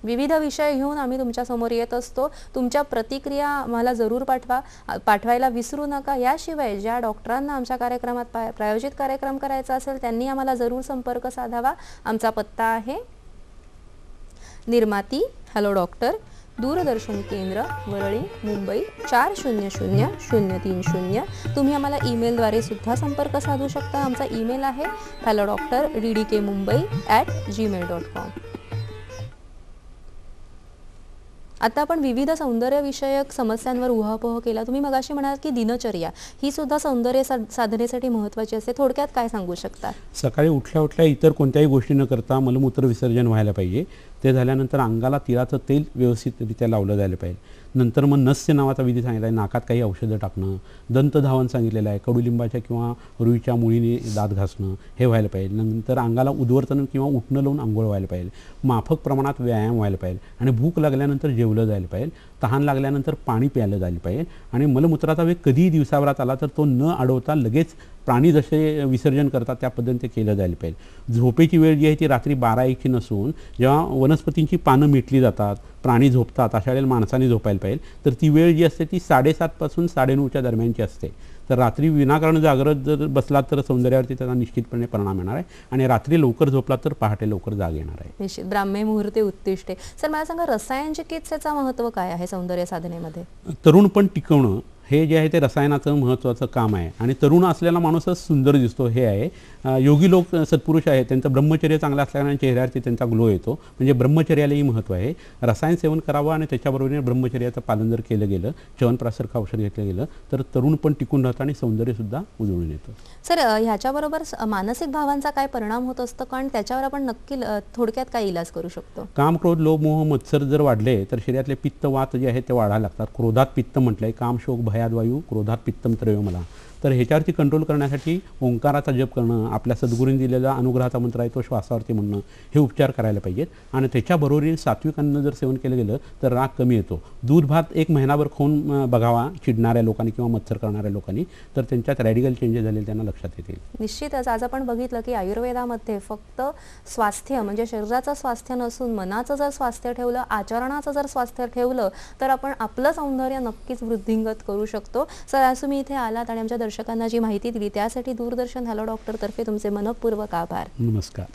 विविध विषय घेऊन आम्ही तुमच्या समोर येत असतो. तुमच्या प्रतिक्रिया आम्हाला जरूर पाठवायला विसरू नका. याशिवाय ज्या डॉक्टरांना आमच्या कार्यक्रमात प्रायोजित कार्यक्रम करायचा असेल त्यांनी आम्हाला जरूर संपर्क साधावा. आमचा पत्ता आहे निर्माती हॅलो डॉक्टर, दूरदर्शन केंद्र, वरळी, मुंबई 400030. तुम्ही आम्हाला ईमेलद्वारे सुद्धा संपर्क साधू शकता. आमचा ईमेल आहे hellodoctor@gmail.com. आता आपण विविध सौंदर्यविषयक समस्यांवर उहापोह केला. तुम्ही मगाशी म्हणाल की दिनचर्या ही सुद्धा सौंदर्य साधनेसाठी महत्त्वाची असते. थोडक्यात काय सांगू शकता? सकाळी उठल्या उठल्या इतर कोणत्याही गोष्टी न करता मलमूत्र विसर्जन व्हायला पाहिजे. ते झाल्यानंतर अंगाला तिळाचं तेल व्यवस्थितरित्या लावलं जायला पाहिजे. नंतर मग नस्य नावाचा विधी सांगितला आहे, नाकात काही औषधं टाकणं. दंतधावन सांगितलेलं आहे, कडुलिंबाच्या किंवा रुईच्या मुळीने दात घासणं हे व्हायला पाहिजे. नंतर अंगाला उद्वर्तन किंवा उठणं लावून आंघोळ व्हायला पाहिजे. माफक प्रमाणात व्यायाम व्हायला पाहिजे आणि भूक लागल्यानंतर जेवलं जायला पाहिजे. तहान लागल्यानंतर पाणी प्यायलं जायला पाहिजे. आणि मलमूत्राचा वेग कधीही दिवसाभरात आला तर तो न अडवता लगेच प्राणी जसे विसर्जन करतात त्या पद्धतीने ते केलं जायला पाहिजे. झोपेची वेळ जी आहे ती रात्री 12-1ची नसून जेव्हा वनस्पतींची पानं मिटली जातात, प्राणी झोपतात, अशा वेळेला माणसाने झोपायला पाहिजे. तर ती वेळ जी असते ती 7:30 पासून 9:30च्या दरम्यानची असते. तर रात्री विनाकारण जागृत जर बसलात तर सौंदर्यावरती त्याचा निश्चितपणे परिणाम येणार आहे. आणि रात्री लवकर झोपलात तर पहाटे लवकर जाग येणार आहे. निश्चित. ब्राह्मे मुहूर्ते उत्तिष्ठे. सर मला सांगा, रसायन चिकित्सेचं महत्त्व काय आहे सौंदर्य साधनेमध्ये? तरुण पण टिकवणं हे जे आहे ते रसायनाचं महत्त्वाचं काम आहे. आणि तरुण असलेला माणूसच सुंदर दिसतो हे आहे. योगी लोक सत्पुरुष आहेत त्यांचं ब्रह्मचर्य चांगलं असल्याने चेहऱ्यावरती त्यांचा ग्लो येतो. म्हणजे ब्रह्मचर्यालाही महत्त्व आहे. रसायन सेवन करावं आणि त्याच्याबरोबरीने ब्रह्मचर्याचं पालन जर केलं गेलं, च्यवनप्राशसारखं औषध घेतलं गेलं तर तरुण पण टिकून राहतं आणि सौंदर्यसुद्धा उजळून येतं. सर ह्याच्याबरोबर मानसिक भावांचा काय परिणाम होत असतं कारण त्याच्यावर आपण नक्की थोडक्यात काय इलाज करू शकतो? काम, क्रोध, लोभ, मोह, मत्सर जर वाढले तर शरीरातले पित्त, वात जे आहे ते वाढायला लागतात. क्रोधात पित्त म्हटलंय, काम, शोक, भयाद वायू, क्रोधात पित्तम त्रयोमला. तर ह्याच्यावरती कंट्रोल करण्यासाठी ओंकाराचा जप करणं, आपल्या सद्गुरूंनी दिलेला अनुग्रहाचा मंत्र आहे तो श्वासावरती म्हणणं, हे उपचार करायला पाहिजेत. आणि त्याच्याबरोबरीने सात्विक अन्न जर सेवन केलं गेलं तर राग कमी येतो. दूध भात 1 महिनाभर खाऊन बघावा चिडणाऱ्या लोकांनी किंवा मत्सर करणाऱ्या लोकांनी, तर त्यांच्यात रॅडिकल चेंजेस झालेले त्यांना लक्षात येतील. निश्चितच. आज आपण बघितलं की आयुर्वेदामध्ये फक्त स्वास्थ्य म्हणजे शरीराचं स्वास्थ्य नसून मनाचं जर स्वास्थ्य ठेवलं, आचरणाचं जर स्वास्थ्य ठेवलं तर आपण आपलं सौंदर्य नक्कीच वृद्धिंगत करू शकतो. सर आज तुम्ही इथे आलात आणि आमच्या दर्शकांना जी माहिती दिली त्यासाठी दूरदर्शन हॅलो डॉक्टर तर्फे तुमचे मनपूर्वक आभार. नमस्कार.